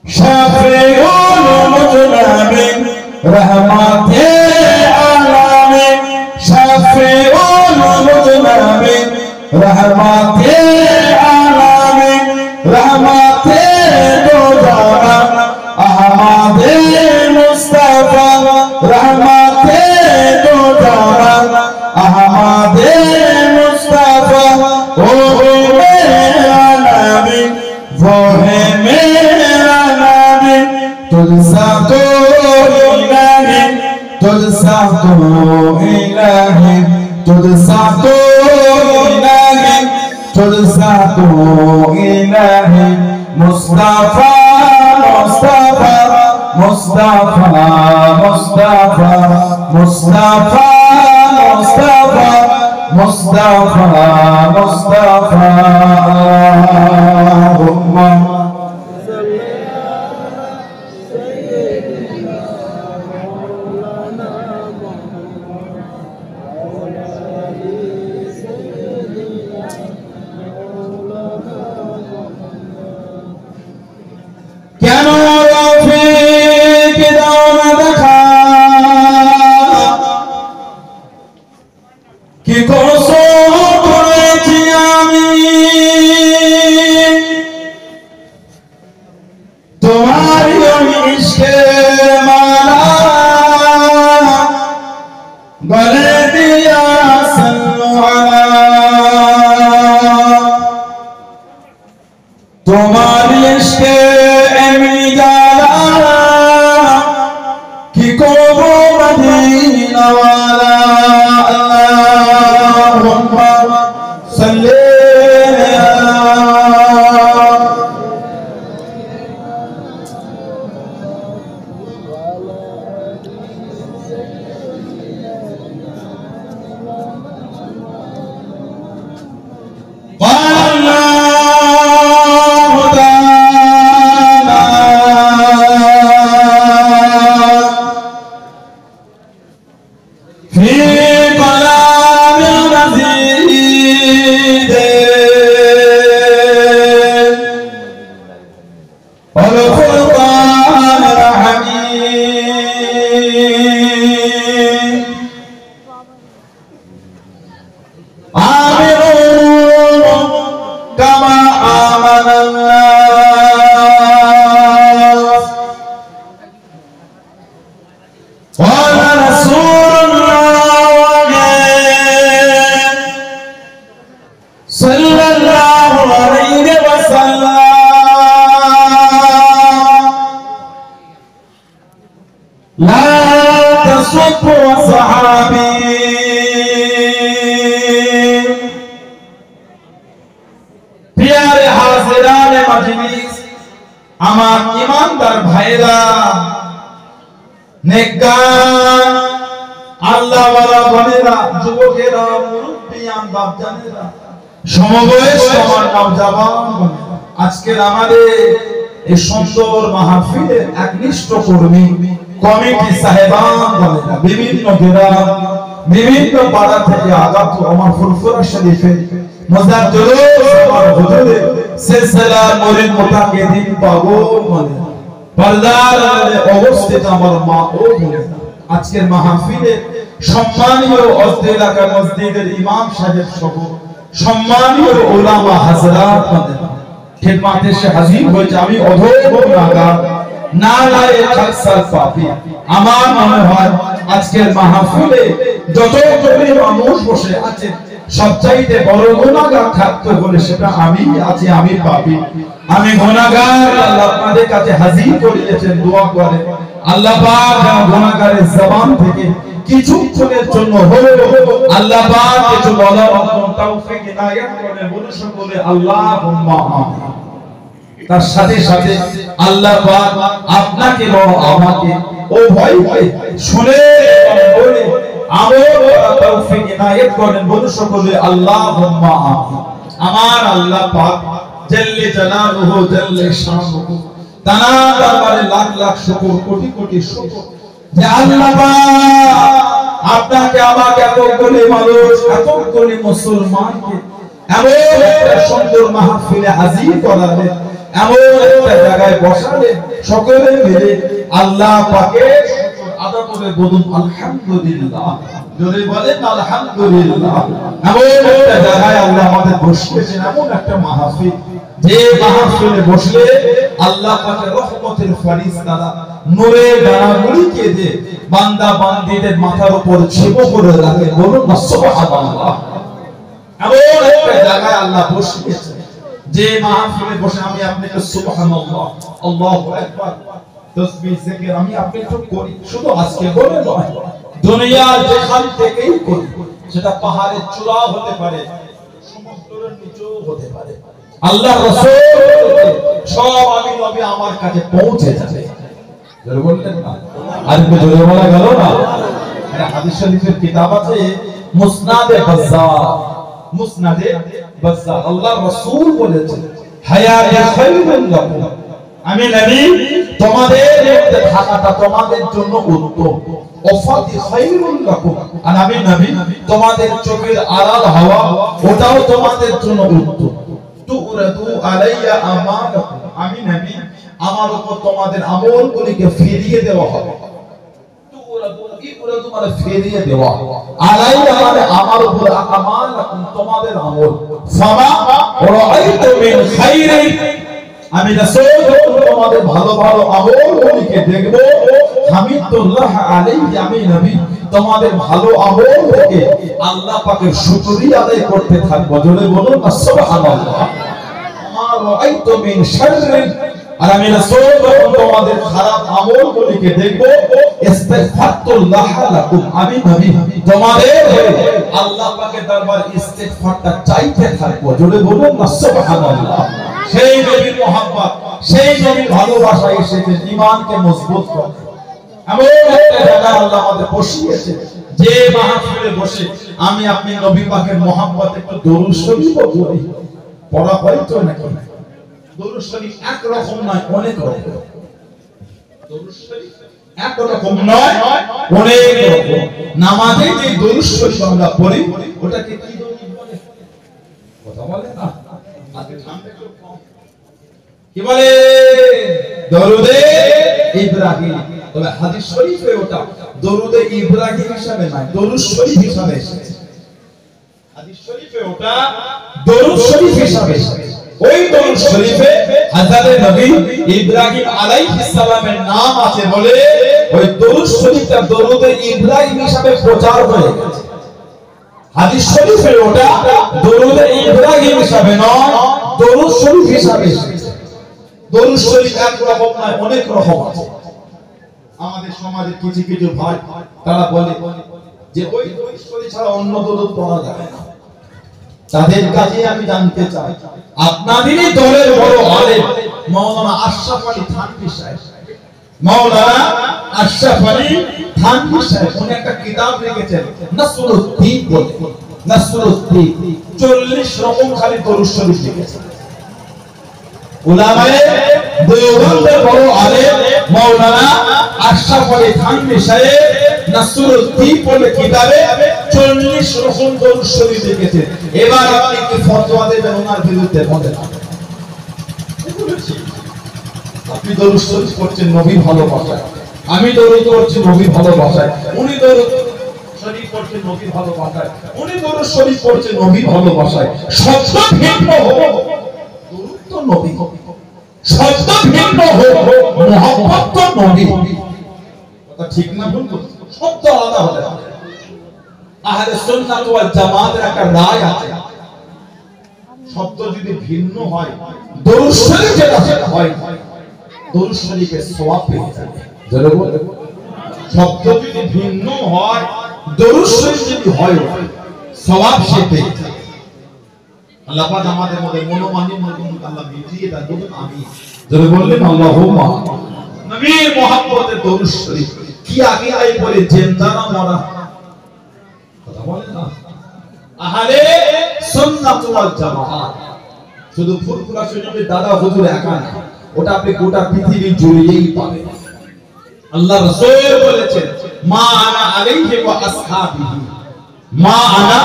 شفيع المذنبين رحمته रहमते आलमीन रहमते दो जहान अहमदे मुस्तफा रहमते दो जहान अहमदे मुस्तफा ओ मेरा नबी वो है मेरा नबी तुझसा कोई नहीं तुझसा कोई नहीं तुझसा कोई नहीं तुझसा कोई नहीं मुस्तफा मुस्तफा मुस्तफा मुस्तफा मुस्तफा मुस्तफा मुस्तफा मुस्तफा কেন রফিক দাও না দেখা কি কসম করেছি আমি তোমার ইশকের মালা গলে দিয়া সাল্লু আলা তোমার ইশকে कि को मदीना वाला अल्लाहुम्मा सल्ली لا تسبوا صحابي प्यारे हाजिराने मजलिस আমার ঈমানদার ভাইরা নেককার আল্লাহওয়ালা বোনেরা যুবকেরা মুরব্বিয়ান বাপজানেরা সমবয়স্ক আমার নওজওয়ান বোনেরা আজকের আমাদের এই সুন্দর মাহফিলের একনিষ্ঠ কর্মী কমিটি সাহেবান বলেরা বিভিন্ন গ্রাম বিভিন্ন পাড়া থেকে আগত আমার ফুরফুরা শরীফে মুজাদ্দিদ আমার হুজুরে সিলসিলা মুরিদ মুতাকিদিন পাগল বলেরা পর্দার আড়ালে অবস্থিত আমার মা ও বোনেরা আজকের মাহফিলে সম্মানীয় অস্ত্র এলাকা মসজিদের ইমাম সাহেব সহ সম্মানীয় উলামা হযরত বলেরা খিদমতে এসে হাজির হয়েছে আমি অধৈর্য নাগার নালায়ে খাকসার পাপী আমার মনে হয় আজকের মাহফিলে যতগুলো মানুষ বসে আছে সবচাইতে বড় গুনাহগার থাকতে হলে সেটা আমি আছি আমি পাপী আমি গুনাহগার আল্লাহ আপনাদের কাছে হাজির করিয়েছেন দোয়া করে আল্লাহ পাক গুনাহগারের জবান থেকে কিছুক্ষণের জন্য হলেও আল্লাহ পাক কিছু বলার তৌফিক ইনায়াত করে বলে সকলে আল্লাহুম্মা আমিন তার সাথে সাথে আল্লাহ পাক আপনাকে ও আমাকে ও ভয়কে শুনে বলে আমল তৌফিক ইনায়াত করেন বলে সকলে আল্লাহুম্মা আমিন আমার আল্লাহ পাক জাল্লে জালালুহু জাল্লে শানুহু তানা দরবারে লাখ লাখ শুকর কোটি কোটি শুকর যে আল্লাহ পাক আপনাকে আমাকে এতগুলি মানুষ এতগুলি মুসলমানকে এমন একটা সুন্দর মাহফিলে হাজির করালেন এমন একটা জায়গায় বসালেন সকলে মিলে আল্লাহ পাকের শুকর আদা করে বলুন আলহামদুলিল্লাহ। যদি বলেন আলহামদুলিল্লাহ। এমন একটা জায়গায় আল্লাহ আমাদের বসিয়েছেন, এমন একটা মাহফিল, যে মাহফিলে বসলে আল্লাহ পাকের রহমতের ফেরেশতারা নূরের ডানাগুলিকে দিয়ে বান্দা বান্দীদের মাথার উপর ছেপো করে রাখে। বলুন না সুবহানাল্লাহ। এমন একটা জায়গায় আল্লাহ বসিয়েছেন, যে মাহফিলে বসে আমি আপনাকে সুবহানাল্লাহ, আল্লাহু আকবার, তাসবিহ জিকির আমি আপনি তো করি, শুধু আজকে করে নয়, দুনিয়ার যেখান থেকেই করি, সেটা পাহাড়ের চূড়া হতে পারে, সমুদ্রের নিচেও হতে পারে, আল্লাহর রাসূল সব আমি নবী আমার কাছে পৌঁছে যাবে। জোরে বললেন না? আর একটু জোরে বলা গেল না? এটা হাদিস শরীফের কিতাব আছে মুসনাদে বাজ্জার, মুসনাদে বাজ্জার, আল্লাহর রাসূল বলেছেন হায়াতে খায়রুন লাকুম, আমি নবী তোমাদের মধ্যে থাকাটা তোমাদের জন্য উত্তম, ওয়াফাতি খায়রুন লাকুম, আর আমি নবী তোমাদের চোখের আড়াল হওয়া ওটাও তোমাদের জন্য উত্তম। তুরাদু আলাইয়া আমালাকুম, আমি নবী আমার উপর তোমাদের আমলগুলিকে ফিরিয়ে দেওয়া হবে। তুরাদু মানে ফিরিয়ে দেওয়া, আলাইয়া মানে আমার উপর, আমালাকুম তোমাদের আমল। ফামা রাআইতু মিন খাইরিন, আমি রাসূল তোমাদের ভালো ভালো আমলগুলিকে দেখব, হামিদুল্লাহ আলাইহি, আমি নবী তোমাদের ভালো আমল থেকে আল্লাহ পাকের শুকরিয়া আদায় করতে থাকব। জোরে বলুন সুবহানাল্লাহ। মা রাআইতু মিন শাররিন, আর আমি রাসূল তোমাদের খারাপ আমলগুলিকে দেখব, ইস্তিগফারুল্লাহ লাকুম, আমি নবী তোমাদের আল্লাহ পাকের দরবার ইস্তিগফারটা চাইতে থাকব। জোরে বলুন সুবহানাল্লাহ। সেই নবীর মহব্বত, সেই নবীর ভালোবাসা এসেছে ঈমানকে মজবুত করতে। এমন একটা জায়গা আল্লাহ আমাদের বসিয়েছে, যে মাহফিলে বসে আমি আপনি নবী পাকের মহব্বত একটু দরুদ শরীফ পড়ি, পড়া হয় তো নাকি? দরুদ শরীফ এক রকম নয়, অনেক রকম। দরুদ শরীফ এক রকম নয়, অনেক রকম। নামাজে যে দরুদ শরীফ আমরা পড়ি, ওটাকে কি দরুদ বলে? কথা বলে না? আজকে ঠান্ডা একটু কম, কি বলে? দরুদে ইব্রাহিম। তবে হাদিস শরীফে ওটা দরুদে ইব্রাহিম হিসাবে নয়, দরুদ শরীফ হিসাবে এসেছে। হাদিস শরীফে ওটা দরুদ শরীফ হিসাবে এসেছে। ওই দরুদ শরীফে হযরত নবী ইব্রাহিম আলাইহিস সালামের নাম আছে বলে ওই দরুদ শরীফটা দরুদে ইব্রাহিম হিসাবে প্রচার হয়ে গেছে। হাদিস শরীফে ওটা দরুদে ইব্রাহিম হিসাবে নয়, দরুদ শরীফ হিসাবে এসেছে। দরুদ শরীফ এক রকম নয়, অনেক রকম আছে। আমাদের সমাজের কিছু কিছু ভাই তারা বলে যে ওই দরুদ শরীফ ছাড়া অন্য দরুদ পড়া যাবে না। তাদের কাছে আমি জানতে চাই, আপনাদেরই দলের বড় আলেম মাওলানা আশরাফ আলী থানভী সাহেব, মাওলানা আশরাফ আলী থানভী সাহেব উনি একটা কিতাব লিখেছেন নাসরুদ্দিন বলে, নাসরুদ্দিন 40 রকম খালি দরুদ শরীফ লিখেছেন। উলামায়ে দেওবন্দের বড় আলেম মাওলানা আশরাফ আলী থানভী সাহেব নাসরুদ্দিন বলে কিতাবে 40 রকম দরুদ শরীফ লিখেছেন। এবার আপনি কি ফতোয়া দেবেন ওনার বিরুদ্ধে? বলেন। আপনি দরুদ শরীফ পড়ছেন নবীর ভালোবাসায়, আমি দরুদ পড়ছি নবীর ভালোবাসায়, উনি দরুদ শরীফ পড়ছেন নবীর ভালোবাসায়, উনি দরুদ শরীফ পড়ছেন নবীর ভালোবাসায়। শব্দ ভিন্ন হোক, দরুদ তো নবী, শব্দ ভিন্ন হোক, মুহাব্বত তো নবী। কথা ঠিক না ভুল? শব্দ আলাদা হতে পারে। আহলে সুন্নাত ওয়াল জামাতের একটা রায় আছে, শব্দ যদি ভিন্ন হয়, দরুদ শরীফ যেটা সেটা হয়, দরুদ শরীফের সওয়াব পেয়ে যাবে। জোরে বলেন। শব্দ যদি ভিন্ন হয়, দরুদ শরীফ যদি হয়, সওয়াব সে পেয়ে যাবে। আল্লাহ পাক আমাদের মধ্যে মনোমালিন্য আল্লাহ মিটিয়ে দেন। বলুন আমিন। জোরে বললেন আল্লাহুম্মা। নবীর মুহাব্বতে দরুদ শরীফ কি আগে আই বলে জিন্দা না মরা? কথা বলেন না। আহলে সুন্নাত ওয়াল জামাত শুধু ফুরফুরা শরীফের দাদা হুজুর একা না, ওটা আপনি গোটা পৃথিবী জুড়েই পাবেন। আল্লাহ রাসূল বলেছেন মা আনা আলাইহি ওয়া আসহাবিহি, মা আনা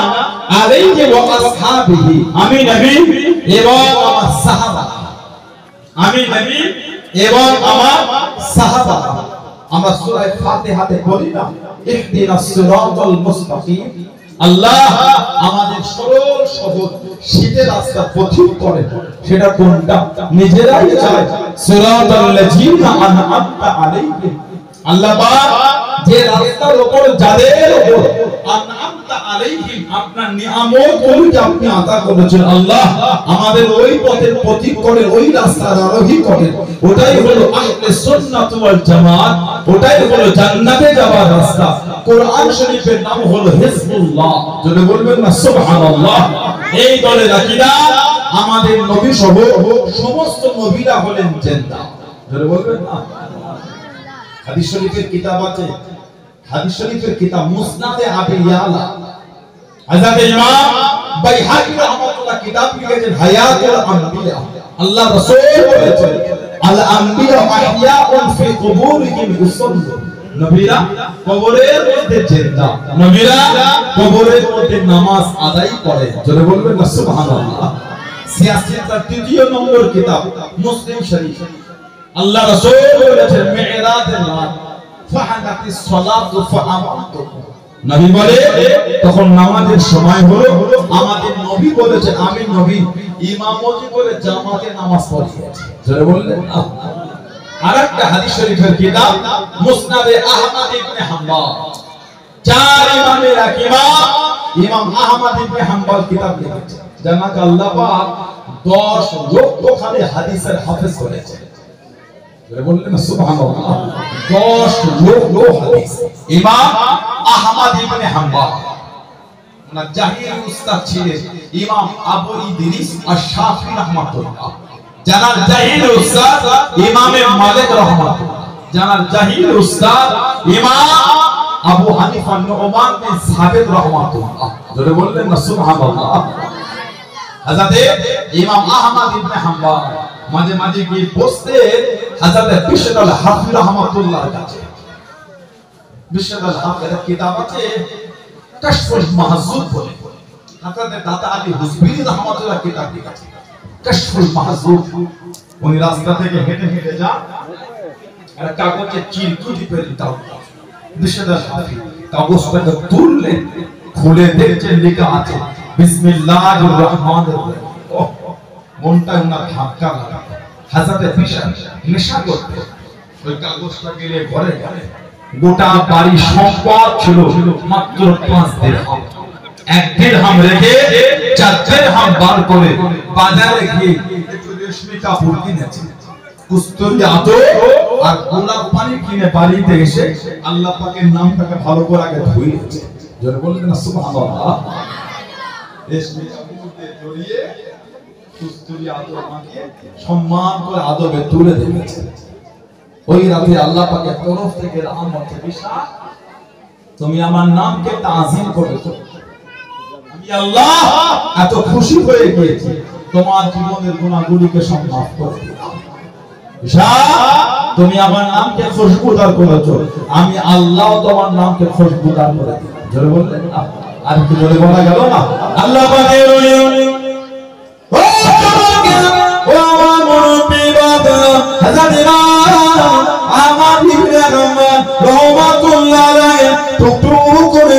আলাইহি ওয়া আসহাবিহি, আমি নবী এবং আমার সাহাবা, আমি নবী এবং আমার সাহাবা। আমরা সূরা ফাতিহাতে বলি না ইহদিনাস সিরাতাল মুস্তাকিম, আল্লাহ আমাদের সরল সহজ সিধে রাস্তা পথিক করে। সেটা কোনটা? নিজেরাই চায়। সিরাতাল লাযিনা আনআমতা আলাইহিম, আল্লাহ পাক যে রাস্তার উপর যাদের উপর আনআমতা আলাইহিম আপনার নিয়ামতগুলো আপনি আতা করেছেন, আল্লাহ আমাদের ওই পথের পথিক করে, ওই রাস্তার আরোহী করে। ওটাই হলো আহলে সুন্নাত ওয়াল জামাত, ওটাই হলো জান্নাতে যাওয়ার রাস্তা। কোরআন শরীফের নাম হলো হিজবুল্লাহ। যদি বলবেন না সুবহানাল্লাহ। এই দলের আকীদা আমাদের নবী সহ সমস্ত নবীরা হলেন জিন্দা। যদি বলবেন না। হাদিস শরীফের কিতাব আছে, হাদিস শরীফের কিতাব মুসনাদে আবি ইয়ালা, হযরত ইমাম বাইহাকি রাহমাতুল্লাহ কিতাব লিখেছেন হায়াতুল আম্বিয়া। আল্লাহ রাসূল বলেছেন আল আম্বিয়া আহইয়াউন ফি কুবুরিহিম ইউসাল্লু, নবীরা কবরের মধ্যে জিন্দা, নবীরা কবরের মধ্যে নামাজ আদায় করে। জোরে বলবেন না সুবহানাল্লাহ। সিয়াসতের তৃতীয় নম্বর কিতাব মুসলিম শরীফ, আল্লাহ রাসূল বলেছেন মিরাজের রাত ফাহাদাতিস সালাতু ফাআমাতু, নবী বলে তখন নামাজের সময় হলো, আমাদের নবী বলেছেন আমি নবী ইমামতি করে জামাতে নামাজ পড়িয়েছি। জোরে বললেন না। আরেকটা হাদিস শরীফের কিতাব মুসনাদে আহমদ ইবনে হাম্বল, চার ইমামের এক ইমাম আহমদ ইবনে হাম্বল কিতাব লিখেছেন, জানাক আল্লাহ পাক 10 লক্ষ খালি হাদিসের হাফেজ করেছেন। জোরে বললেন না সুবহানাল্লাহ। 10 লক্ষ হাদিস ইমাম আহমদ ইবনে হাম্বল, ওনার জাহির উস্তাদ ছিলেন ইমাম আবু ইদ্রিস আশ-শাফি রাহমাতুল্লাহ, জানার জাহির উস্তাদ ইমামে মালিক রাহমাতুল্লাহ, জানার জাহির উস্তাদ ইমাম আবু হানিফা নুমান বিন সাবিত রাহমাতুল্লাহ। জোরে বললেন না সুবহানাল্লাহ। হযরত ইমাম আহমদ ইবনে হাম্বল মাঝে মাঝে গিয়ে বসতে হযরত বিশর আল হাফি রাহমাতুল্লাহর কাছে। বিশর আল হাফির কিতাব আছে কাশফুল মাহজুব বলে, হযরত দাদা আলী হুজবিরি রাহমাতুল্লাহ কিতাব লিখেছেন কাশফুল মাহজুব। উনি রাস্তা থেকে হেঁটে হেঁটে যান, একটা কাগজে চিরকুটি পেয়ে দাও, বিশর আল হাফি কাগজটাকে তুললেন, খুলে দেখছেন লেখা আছে বিসমিল্লাহির রহমানির রহিম। ওহ, মনটা উনার ধাক্কা লাগা। হযরত বিশর নেশা করতে ওই কাগজটা গেলে ঘরে গেলে, গোটা বাড়ি সম্পদ ছিল মাত্র 5 দিরহাম। 1 দিরহাম রেখে 4 দিরহাম বার করে বাজারে গিয়ে একটু রেশমি কাপড় কিনেছে, কুস্তুরি আতর আর গোলাপ পানি কিনে বাড়িতে এসে আল্লাহ পাকের নামটাকে ভালো করে আগে ধুইয়েছে। জোরে বললেন না সুবহানাল্লাহ। রেশমি কাপড়ে জড়িয়ে কুস্তুরি আতর মাখিয়ে সম্মান করে আদবে তুলে দিয়েছে। ওই রাতে আল্লাহ পাকের তরফ থেকে রহমত বিশা, তুমি আমার নামকে তাজিম করেছো, আমি আল্লাহ এত খুশি হয়ে গিয়েছি, তোমার জীবনের গুনাহগুলোকে সব মাফ করে দিলাম। বিশা, তুমি আমার নামকে খুশবুদার করেছো, আমি আল্লাহ তোমার নামকে খুশবুদার করে দিলাম। জোরে বললেন না। আর কি জোরে বলা গেল না? আল্লাহ পাকের ওলি ও আমার মুরব্বি বাবা হযরত ইমাম আহমদ ইবনে হাম্বল রাহমাতুল্লাহ আলাইহি টুকরো করে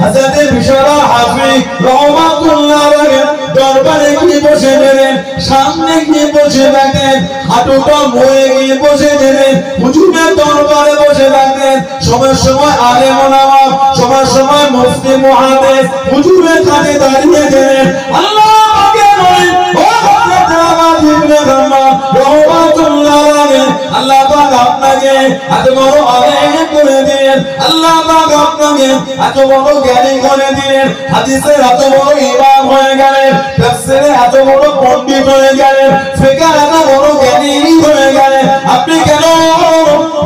হযরত বিশর হাফি রাহমাতুল্লাহ আলাইহি দরবারে গিয়ে বসে গেলেন, সামনে গিয়ে বসে থাকেন, হাঁটুটা মুড়ে গিয়ে বসে গেলেন, হুজুরের দরবারে বসে থাকেন। সময় সময় আলেম ওলামা, সময় সময় মুফতি মুহাদ্দিস হুজুরের কাছে দাঁড়িয়ে গেলেন। আল্লাহ পাকের ওলি ও হযরত আহমদ ইবনে হাম্বল রাহমাতুল্লাহ আলাইহি, আল্লাহ পাক আপনাকে এত বড় আলেম করে দিলেন, আল্লাহ পাক আপনাকে এত বড় জ্ঞানী করে দিলেন, হাদিসের এত বড় ইমাম হয়ে গেলেন, তাফসীরে এত বড় পণ্ডিত হয়ে গেলেন, ফিকহে এত বড় জ্ঞানী হয়ে গেলেন, আপনি কেন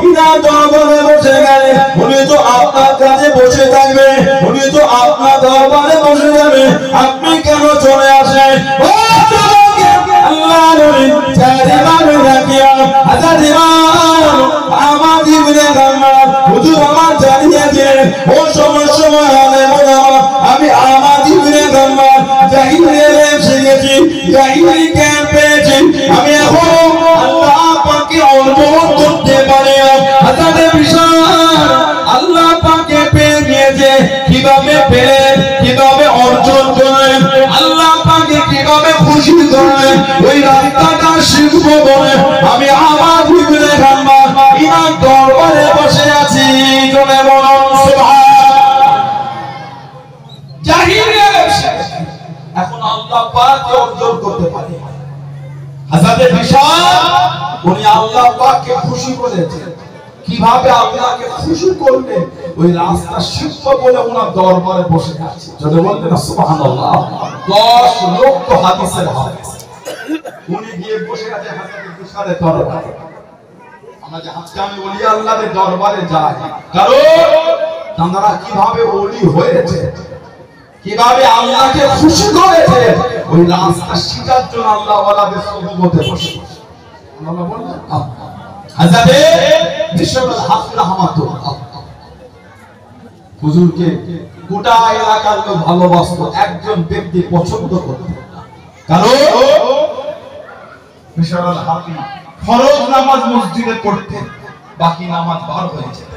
ইনার দরবারে বসে গেলেন? উনি তো আপনার কাছে বসে থাকবে, উনি তো আপনার দরবারে বসে যাবে, আপনি কেন চলে আসেন? ও আল্লাহ নবী চার ইমামের রাখিয়া হযরত ইমাম আহমদ ইবনে হাম্বল হুজুর আমার জানিয়ে দিলেন, ও সময় সময় আলেম ওলামা, আমি আহমদ ইবনে হাম্বল জাহিরি ইলম শিখেছি, জাহিরি জ্ঞান পেয়েছি, আমি এখন আল্লাহ পাককে অর্জন করতে পারি। হযরত বিশর আল্লাহ পাককে কিভাবে পেলেন, কিভাবে অর্জন করেন, আল্লাহ পাককে কিভাবে খুশি করেন, ওই রাস্তাটা শিখবো বলে আমি আমার ইবনে হাম্মাল ইমাম দরবারে বসে আছি। জোরে বলুন সুবহানাল্লাহ। জাহিলিয়াত এখন আল্লাহ পাক অর্জন করতে পারে। হযরত বিশাল উনি আল্লাহ পাককে খুশি করেছেন। কিভাবে আল্লাহকে খুশি করলে ওই রাস্তা শিখবো বলে ওনার দরবারে বসে আছে। যদি বলতেন সুবহানাল্লাহ। 10 লক্ষ হাদিসের হাফেজ উনি গিয়ে বসে আছে হযরত বিশালের দরবারে। আমরা যে আজকে আমি ওলি আল্লাহর দরবারে যাই, কারণ তারা কিভাবে ওলি হয়েছে, কিভাবে আল্লাহকে খুশি করেছে, ওই রাস্তা শিখার জন্য আল্লাহ ওয়ালাদের সুবহতে বসে। আল্লাহ বললেন হযরত বিশাল হাফিজ রাহমাতুল্লাহ হুজুরকে গোটা এলাকার লোক ভালোবাসতো, একজন ব্যক্তি পছন্দ করত না। কারণ বিশাল হাফিজ ফরজ নামাজ মসজিদে পড়তেন, বাকি নামাজ বার হয়ে যেত।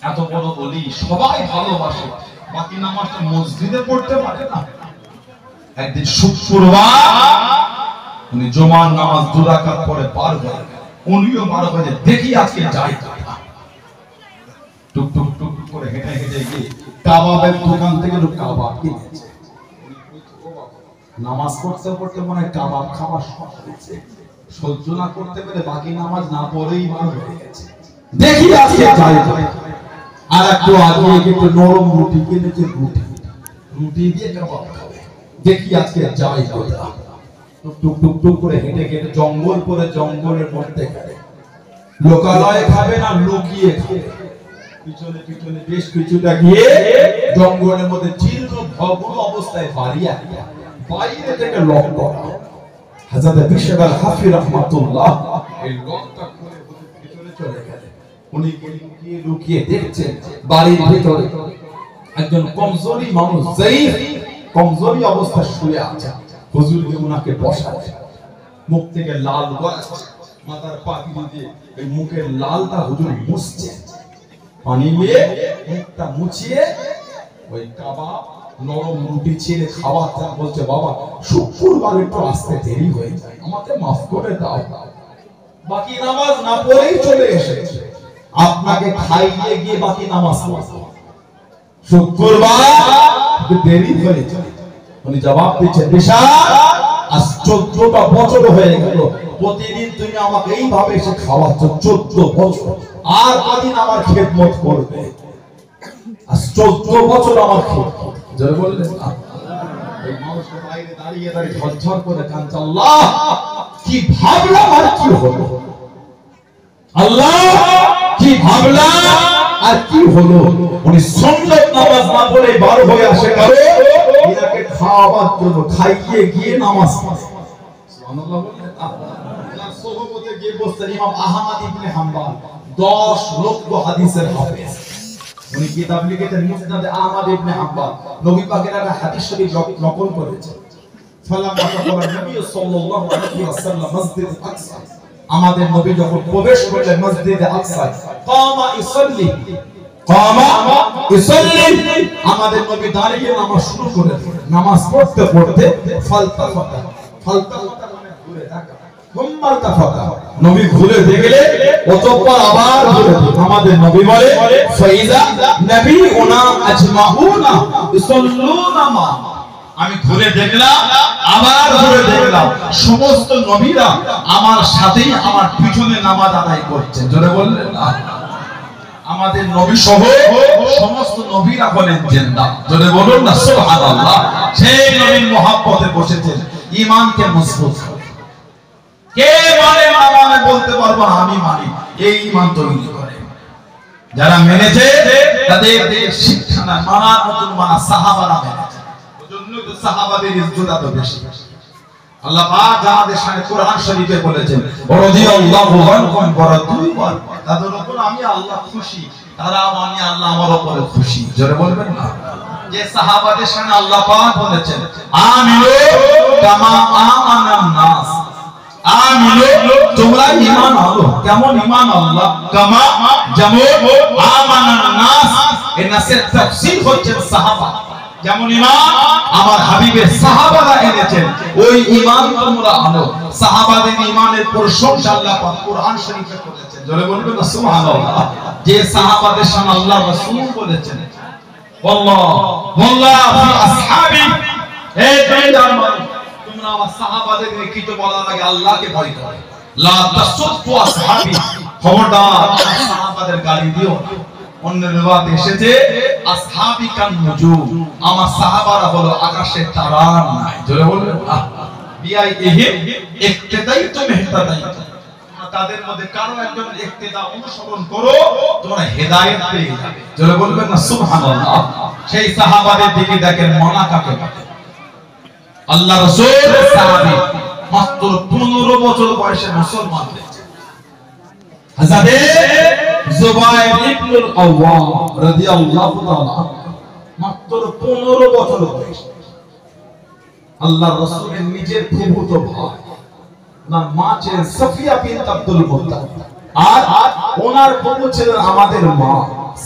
এত বড় বলি সবাই ভালোবাসে, বাকি নামাজটা মসজিদে পড়তে পারে না। একদিন শুক্রবার উনি জুমার নামাজ 2 রাকাত পড়ে বার হয়ে গেলেন। উনিও বার হয়ে দেখি আজকে যাই কোথা। টুক টুক টুক করে হেঁটে হেঁটে গিয়ে কাবাবের দোকান থেকে কাবাব কিনেছে। নামাজ পড়তে পড়তে মনে হয় কাবাব খাওয়ার শখ হয়েছে, সহ্য না করতে পেরে বাকি নামাজ না পড়েই বার হয়ে গেছে। দেখি আজকে যাই কোথা। আর একটু আগে একটু নরম রুটি কিনেছে, রুটি দিয়ে কাবাব খাবে। দেখি আজকে যাই কোথা। টুক টুক টুক করে হেঁটে হেঁটে জঙ্গল করে জঙ্গলের মধ্যে গেলে লোকালয়ে খাবে না লুকিয়ে খাবে। পিছনে পিছনে বেশ কিছুটা গিয়ে জঙ্গলের মধ্যে জীর্ণ ভগ্ন অবস্থায় বাড়িয়া বাইরে থেকে লক করা। হযরত বিশাল হাফিজ রাহমাতুল্লাহ এই লকটা খুলে ভিতরে চলে গেলেন। উনি লুকিয়ে লুকিয়ে দেখছেন বাড়ির ভিতরে একজন কমজোরি মানুষ, যায়ীফ কমজোরি অবস্থায় শুয়ে আছে। হুজুরকে উনাকে বসায়, মুখ থেকে লাল গড়াচ্ছে, মাথার পাগড়ি দিয়ে এই মুখের লালটা হুজুর মুছছে। পানি দিয়ে মুখটা মুছিয়ে ওই কাবাব নরম রুটি ছেড়ে খাওয়াতে বলছে, বাবা শুক্রবার একটু আসতে দেরি হয়ে যায়, আমাকে মাফ করে দাও। বাকি নামাজ না পড়েই চলে এসেছে, আপনাকে খাইয়ে গিয়ে বাকি নামাজ পড়াবো। শুক্রবার দেরি হয়ে যায়। উনি জবাব দিচ্ছেন, বিশাল আজ 14টা বছর হয়ে গেল, প্রতিদিন তুমি আমাকে এইভাবে এসে খাওয়াচ্ছ, 14 বছর, আর কদিন আমার খেদমত করবে? আজ 14 বছর আমার খেদমত। যারা বললেন না এই মানুষটা বাইরে দাঁড়িয়ে দাঁড়িয়ে ঝরঝর করে কাঁদছে, আল্লাহ কি ভাবলাম আর কি হলো, আল্লাহ কি ভাবলাম আর কি হলো। উনি সুন্নাত নামাজ না পড়ে বার হয়ে আসে, কারণ এনাকে খাওয়াবার জন্য খাইয়ে গিয়ে নামাজ পড়ে। সুবহানাল্লাহ বললেন। আল্লাহ সোহবতে গিয়ে বসতেন ইমাম আহমদ ইবনে হাম্বল, 10 লক্ষ হাদিসের হাফেজ। উনি কিতাব লিখেছেন মুসনাদ আহমদ ইবনে হাম্বল, নবী পাকের একটা হাদিস শরীফ নকল করেছেন। ফালাম্মা দাখালা নবী সাল্লাল্লাহু আলাইহি ওয়াসাল্লাম মসজিদ আকসা, আমাদের নবী যখন প্রবেশ করলেন মসজিদে আকসা, কামা ইসাল্লি, আমাদের নবী দাঁড়িয়ে নামাজ শুরু করে দিলেন। নামাজ পড়তে পড়তে ফালতাফাতা মানে ঘুরে দেখা, হুম্মালতাফাতা নবী ঘুরে দেখলেন, অতঃপর আবার ঘুরে দেখলেন। আমাদের নবী বলে, ফাইজা নবিউনা আজমাউনা ইসাল্লুনা মা, আমি ঘুরে দেখলাম, আবার ঘুরে দেখলাম, সমস্ত নবীরা আমার সাথেই আমার পিছনে নামাজ আদায় করছেন। জোরে বললেন না? আমাদের নবী সহ সমস্ত নবীরা হলেন জিন্দা। জোরে বলুন না সুবহানাল্লাহ। সেই নবীর মহব্বতে বসেছেন। ঈমানকে মজবুত করে, কে মানে না মানে বলতে পারবো না, আমি মানি, এই ঈমান তৈরি করে। যারা মেনেছে তাদের শিক্ষা না, মানার মতন মানা সাহাবারা মেনেছে, ওজন্যই তো সাহাবাদের ইজ্জত এত বেশি। আল্লাহ পাক আমাদের সামনে কোরআন শরীফে বলেছেন, রাদিয়াল্লাহু আনহুম ওয়া রাদু আন, তাদের উপর আমি আল্লাহ খুশি, তারা আমি আল্লাহ আমার উপর খুশি। জোরে বলবেন না? যে সাহাবাদের সামনে আল্লাহ পাক বলেছেন, আমিনু কামা আমানান নাস, আমিনু তোমরা ঈমান আনো, কেমন ঈমান? আল্লাহ কামা যেমন আমানান নাস, এই নাসের তাফসীর হচ্ছেন সাহাবা। যেমন ঈমান আমার হাবিবের সাহাবারা এনেছেন, ওই ঈমান তোমরা আনো। সাহাবাদের ঈমানের প্রশংসা আল্লাহ পাক কোরআন শরীফে করেছেন। জোরে বলবেন না সুবহানাল্লাহ। যে সাহাবাদের শান আল্লাহ রাসূল বলেছেন, ওয়াল্লাহ ফি আসহাবি, এই দুনিয়ার মানুষ তোমরা আমার সাহাবাদের নিয়ে কিছু বলার আগে আল্লাহকে ভয় করো। লা তাসুব্বু আসহাবি, খবরদার সাহাবাদের গালি দিও না। অন্য রিওয়ায়াতে এসেছে আসহাবি কান নুজুম, আমার সাহাবারা হলো আকাশের তারা নাই। জোরে বলবেন না বিআইহিম ইক্তিদাইতু মিহতাদাইতু, তাদের মধ্যে কারো একজন ইক্তিদা অনুসরণ করো, তোমরা হেদায়েত পেয়ে যাবে। জোরে বলবেন না সুবহানাল্লাহ। সেই সাহাবাদের দিকে দেখেন মানা কাকে বলে। আল্লাহ রাসূলের সাহাবী মাত্র 15 বছর বয়সে মুসলমান হয়েছে। হযরত যুবাইর ইবনুল আওয়াম রাদিয়াল্লাহু তাআলা মাত্র 15 বছর বয়সে আল্লাহর রাসূলের নিজের ফুফুতো ভাই, ওনার মা ছিলেন সাফিয়া বিনত আব্দুল মুত্তালিব, আর ওনার ফুফু ছিলেন আমাদের মা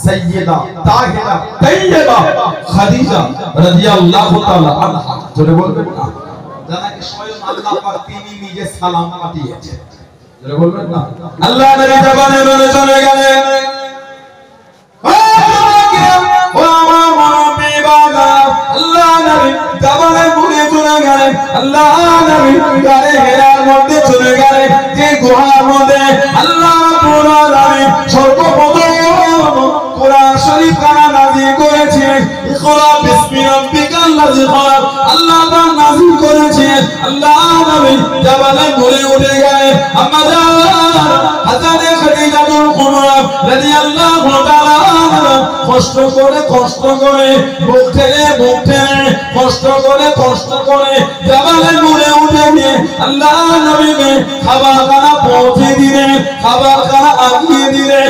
সাইয়্যিদা তাহিরা তাইয়্যিবা খাদিজা রাদিয়াল্লাহু তাআলা আনহা। জোরে বলবেন না, জানাকে স্বয়ং আল্লাহ পাক তিনি নিজে সালাম পাঠিয়েছেন। জোরে বলবেন না, আল্লাহ নবী জবানে বলে চলে গেলেন, ও আমার মুরব্বি বাবা, আল্লাহ নবী জবানে বলে চলে গেলেন, আল্লাহ নবী গারে হেরার মধ্যে চলে গেলেন, যে গুহার মধ্যে আল্লাহ রাব্বুল আলামিন সর্বপ্রথম কোরআন শরীফ কানা নাযিল করেছেন। ইকরা বিসমি রাব্বিকাল্লাযী খালাক, আল্লাহ তাআলা নাযিল করেছেন। আল্লাহ নবী জবানে বলে উঠে গেলেন, আম্মা জান হযরত খাদিজাতুল কুবরা রাদিয়াল্লাহু তাআলা কষ্ট করে মুখ ঠেলে কষ্ট করে জবানে বলে উঠে গিয়ে আল্লাহ নবীকে খাবার খানা পৌঁছে দিলেন, খাবার খানা আগিয়ে দিলেন।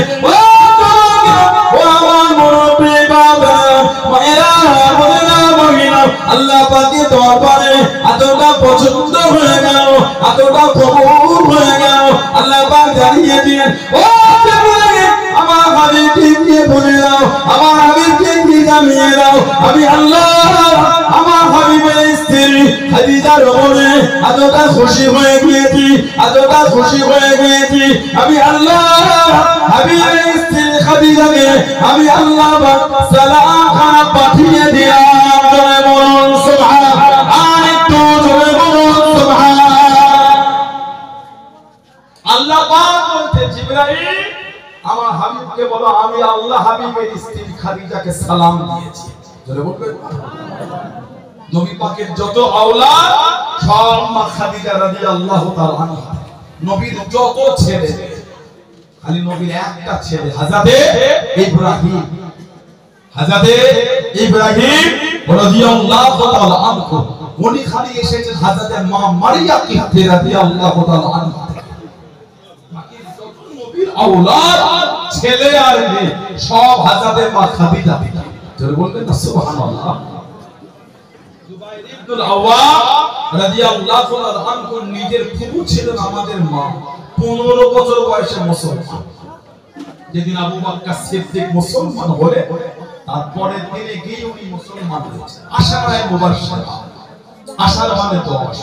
আল্লাহ পাকের দরবারে এতটা পছন্দ হয়ে গেল, এতটা কবুল হয়ে গেল, আল্লাহ পাক জানিয়ে দিলেন, ও আমার হাবিবকে দিয়ে বলে দাও, আমার হাবিবকে দিয়ে জানিয়ে দাও, আমি আল্লাহ আমার হাবিবের স্ত্রী খাদিজার উপরে এতটা খুশি হয়ে গিয়েছি, আমি আল্লাহ হাবিবের স্ত্রী খাদিজাকে আমি আল্লাহ সালাম খানা পাঠিয়ে দিলাম। জোরে বলুন সুবহানাল্লাহ, আর একটু জোরে বলুন সুবহানাল্লাহ। আল্লাহ পাক বলতে জিবরাইল আমার হাবিবকে বলো আমি আল্লাহ হাবিবের স্ত্রী খাদিজাকে সালাম দিয়েছি। জোরে বলবেন, নবী পাকের যত আওলাদ সব মা খাদিজা রাদিয়াল্লাহু তাআলা আনহা। নবীর যত ছেলে, খালি নবীর একটা ছেলে হযরত ইব্রাহিম রাদিয়াল্লাহু তাআলা আনহু, উনি খালি এসেছেন হযরত মা মারিয়া কি রাদিয়াল্লাহু তাআলা আনহা। বাকি যত নবীর আওলাদ ছেলে আর মেয়ে সব হযরত মা খাদিজা। জোরে বলবেন না সুবহানাল্লাহ। যুবাইর ইবনুল আওয়াম রাদিয়াল্লাহু তাআলা আনহু নিজের ফুফু ছিলেন আমাদের মা, 15 বছর বয়সে মুসলমান। যেদিন আবু বকর সিদ্দিক মুসলমান হলে তারপরের দিনে গিয়ে উনি মুসলমান হয়েছেন। আশারায়ে মুবাশশিরা, আশারা মানে 10,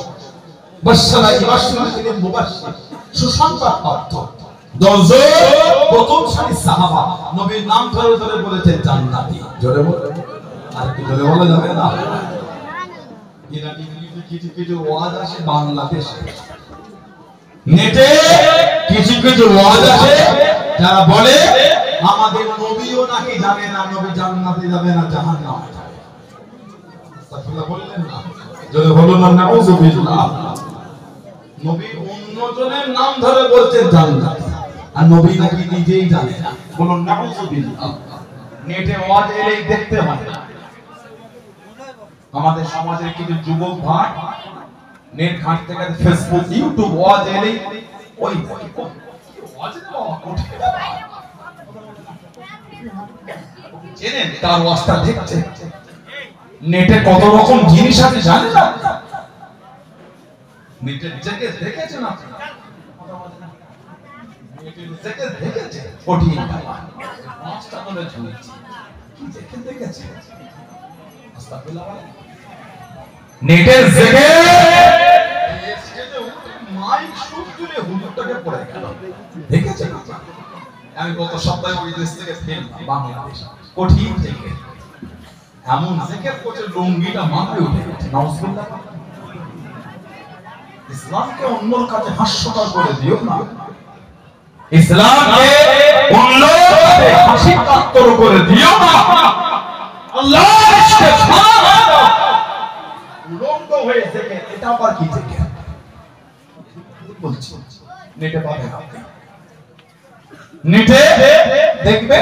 বাশশারা ইবাশশিরা মুবাশশির, সুসংবাদ প্রাপ্ত 10 জন প্রথম সারির সাহাবা নবীর নাম ধরে ধরে বলেছেন জান্নাতি। জোরে বলে, আর কি জোরে বলা যাবে না? এরা কিছু ওয়াজ আসে বাংলাদেশে, নেটে কিছু ওয়াজ আসে যারা বলে আমাদের নবীও নাকি জানে না নবী জান্নাতে যাবে না জাহান্নামে যাবে। আস্তাগফিরুল্লাহ বললেন না, যদি বলুন না নাউযুবিল্লাহ। নবী অন্যজনের নাম ধরে বলতেন জান্নাত, আর নবী নাকি নিজেই জানে না। বলুন নাউযুবিল্লাহ। নেটে ওয়াজ এলেই দেখতে হয় না। আমাদের সমাজের কিছু যুবক ভাই নেট ঘাঁটতে গেলে ফেসবুক ইউটিউব ওয়াজ এলেই ওই ওয়াজ জেনে তার ওয়াজটা দেখছে। নেটে কত রকম জিনিস আছে জানেন না? নেটে জেগে দেখেছেন আপনারা? নেটে জেগে দেখেছেন? ওটি পাঁচটা বলে ঝুলছে। কি দেখেছে আস্তাগফিরুল্লাহ নেটের জেগে স্টেজে মাইক শুট তুলে হুজুরটাকে পড়ে গেল দেখেছে আমি গত সপ্তাহে ওই দেশ থেকে ফেললাম বাংলাদেশ কঠিন থেকে এমন জিকির করছে লুঙ্গিটা মাথায় উঠে গেছে নাউজুবিল্লাহ ইসলামকে অন্যর কাছে হাস্যকর করে দিও না ইসলামকে অন্যর কাছে হাসিপাত্র করে দিও না আল্লাহর ইশকে ছাড়া উলঙ্গ হয়ে থেকে এটা আবার কি থেকে বলছি নেটে পাবে নেটে দেখবে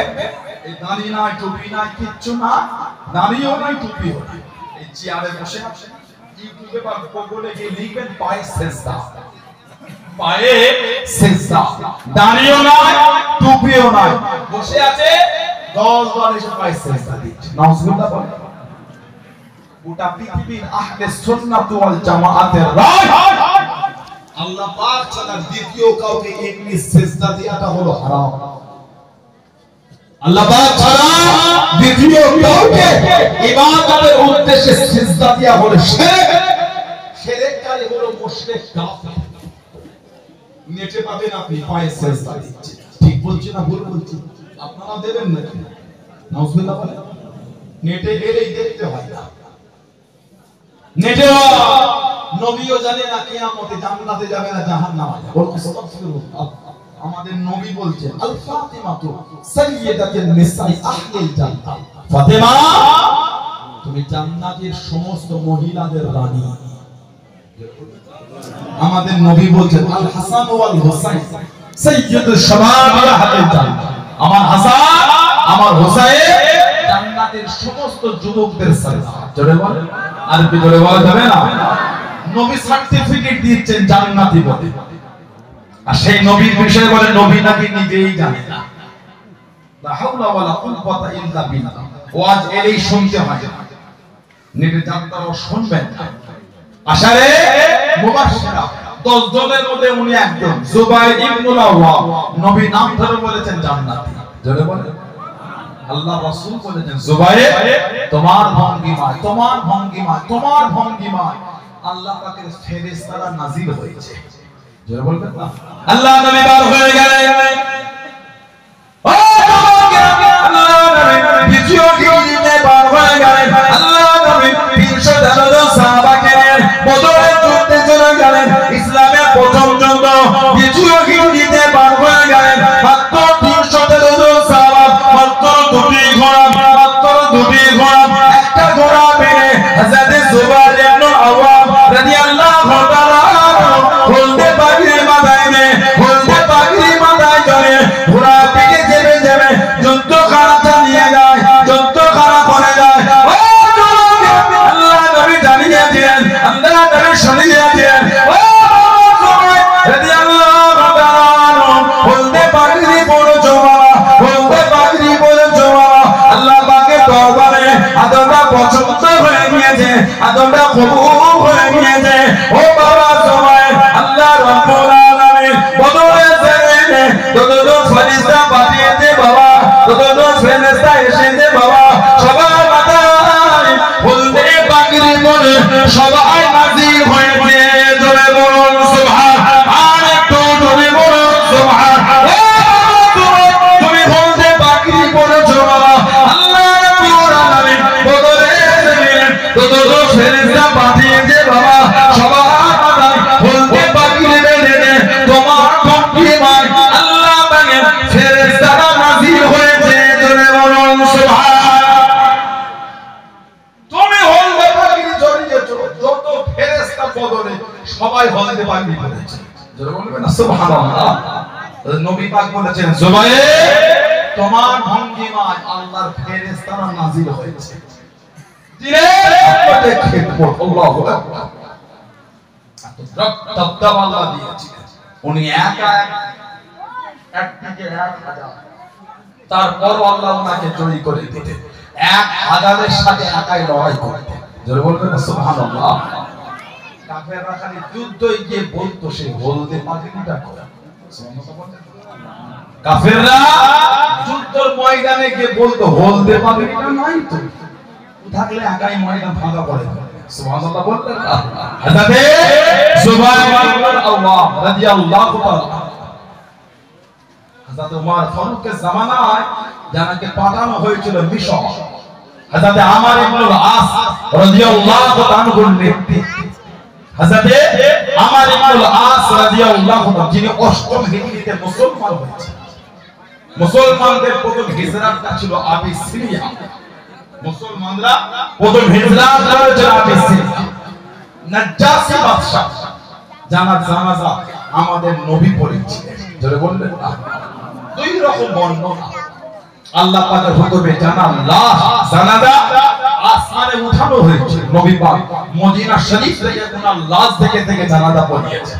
এই দাড়ি নাই টুপি নাই কিচ্ছু না দাড়িও নাই টুপিও নাই এই চেয়ারে বসে ইউটিউবে বা গুগলে গিয়ে লিখবেন পায়ে সেজদা পায়ে সেজদা দাড়িও নাই টুপিও নাই বসে আছে 10 বার এসে পায়ে সেজদা দিচ্ছে নাউজুবিল্লাহ বলে গোটা পৃথিবীর আহলে সুন্নাত ওয়াল জামাআতের রায় আল্লাহ পাক ছাড়া দ্বিতীয় কাউকে এমনি সেজদা দেওয়াটা হলো হারাম আল্লাহ পাক ছাড়া দ্বিতীয় কাউকে ইবাদতের উদ্দেশ্যে সিজদা দেয়া হলো শিরক শিরককারী হলো মুশরিক কাফির নেটে পাবেন আপনি পায়ে সিজদা দিচ্ছে ঠিক বলছি না ভুল বলছি আপনারা দেবেন নাকি নাউজুবিল্লাহ বলেন নেটে গেলেই দেখতে হয় না নেটে নবীও জানে না কিয়ামতে জান্নাতে যাবে না জাহান্নামে যাবে বলুন আস্তাগফিরুল্লাহ আমাদের নবী বলছেন আল ফাতিমাতু সাইয়্যিদাতুন নিসাই আহলিল জান্নাহ ফাতেমা তুমি জান্নাতের সমস্ত মহিলাদের রানী আমাদের নবী বলছেন আল হাসান ওয়াল হুসাইন সাইয়্যিদুশ শাবাব আহলিল জান্নাহ আমার হাসান আমার হুসাইন জান্নাতের সমস্ত যুবকদের সরদার জোরে বলেন আরবি জোরে বলা যাবে না নবী সার্টিফিকেট দিয়েছেন জান্নাতি বলে আর সেই নবীর বিষয়ে বলে নবী নাকি নিজেই জানে না লা হাওলা ওয়ালা কুওয়াতা ইল্লা বিল্লাহ ওয়াজ এলেই শুনতে হয় নেটে জানতারও শুনবেন না আশারে মুবাশশিরা 10 জনের মধ্যে উনি একজন জুবাইর ইবনুল আওয়াম নবী নাম ধরে বলেছেন জান্নাতি জোরে বলেন আল্লাহ রাসূল বলেছেন জুবাইর তোমার ভঙ্গিমায় আল্লাহ পাকের ফেরেশতারা নাজিল হয়েছে জোরে বলবেন না আল্লাহ নবী বার হয়ে গেলেন ও আল্লাহ নবী দ্বিতীয় গিরিতে বার হয়ে গেলেন আল্লাহ নবী 300 জন সাহাবাকে নিয়ে বদরের যুদ্ধে চলে গেলেন ইসলামের প্রথম যুদ্ধ দ্বিতীয় গিরিতে বার হয়ে গেলেন মাত্র 300 জন সাহাবা মাত্র দুটি ঘোড়া একটা ঘোড়া পেয়ে হযরত জুবাইর ইবনে আওয়াম রাদিয়াল্লাহু তাআলা বলতে পাগড়ি মাথায় ধরে ঘোড়া পেয়ে যাবে যুদ্ধ খারাপ চালিয়ে যায় যুদ্ধ খারাপ হয়ে যায় ও আল্লাহ নবী জানিয়ে দিলেন আল্লাহ নবী শুনিয়ে দিলেন ও রাদিয়াল্লাহু তাআলা বলতে পাগড়ি পরে জমা আল্লাহ পাকের দরবারে আদমটা পছন্দ হয়ে গিয়েছে আদমটা কবুল হয়ে গিয়েছে ও বাবা সবাই আল্লাহ রাব্বুল আলামিন বদরের জমিনে যতজন ফেরেশতা পাঠিয়েছে বাবা যতজন ফেরেশতা এসেছে বাবা সবার মাথায় বলতে পাগড়ি পরে সবাই নাজির হয়েছে জোরে বলুন সুবহান আর একটু জোরে বলুন সুবহান তুমি বলতে পাগড়ি পরেছো বাবা আল্লাহ রাব্বুল আলামিন বদরের জমিনে যতজন ফেরেশতা পাঠিয়েছে বাবা সবার মাথায় বলতে পাগড়ি বেঁধে তোমার ভঙ্গিমায় আল্লাহ পাকের ফেরেশতারা নাজির হয়েছে জোরে বলুন সুবহান তুমি হলদে পাগড়ি জড়িয়েছো যত ফেরেশতা বদরে সবাই হলদে পাগড়ি পরেছে জোরে বলবেন না সুবহানাল্লাহ নবী পাক বলেছেন জুবাইর তোমার ভঙ্গিমায় আল্লাহর ফেরেশতারা নাজিল হয়েছে দিনের উম্মতে খিদমত আল্লাহু আকবার তবদব আল্লাহ দিয়েছিলেন উনি একা একদিকে 1000 তারপর আল্লাহ ওনাকে জয়ী করে দিতেন 1000 এর সাথে একাই লড়াই করতেন জোরে বলবেন না সুবহানাল্লাহ কাফেররা খালি যুদ্ধে গিয়ে বলতো সে হলদে পাগড়িটা করে কাফেররা যুদ্ধের ময়দানে গিয়ে বলতো হলদে পাগড়িটা নাই থাকলে একাই ময়দান ফাঁকা করে সুবহানাল্লাহ বললেন না হযরতে জুবাইর ইবনে আওয়াম রাদিয়াল্লাহু তাআলা হযরত ওমর ফারুকের জামানায় যাকে পাঠানো হয়েছিল মিশর হযরত আমর ইবনে আস রাদিয়াল্লাহু তাআলার নেতৃত্বে হযরতে আমর ইবনে আস রাদিয়াল্লাহু তাআলা যিনি অষ্টম হিজরিতে মুসলমান হয়েছেন মুসলমানদের প্রথম হিজরতটা ছিল আবিসিনিয়া মুসলমানরা প্রথম হিজরত করেছিল আবিসিনিয়া নাজ্জাসী বাদশা জানাজা আমাদের নবী পড়েছিলেন জোরে বলবেন না দুই রকম বর্ণনা আল্লাহ পাকের হুকুমে জানাজা আসমানে উঠানো হয়েছে নবী পাক মদিনা শরীফ থেকে ওনার লাশ থেকে জানাজা পড়িয়েছে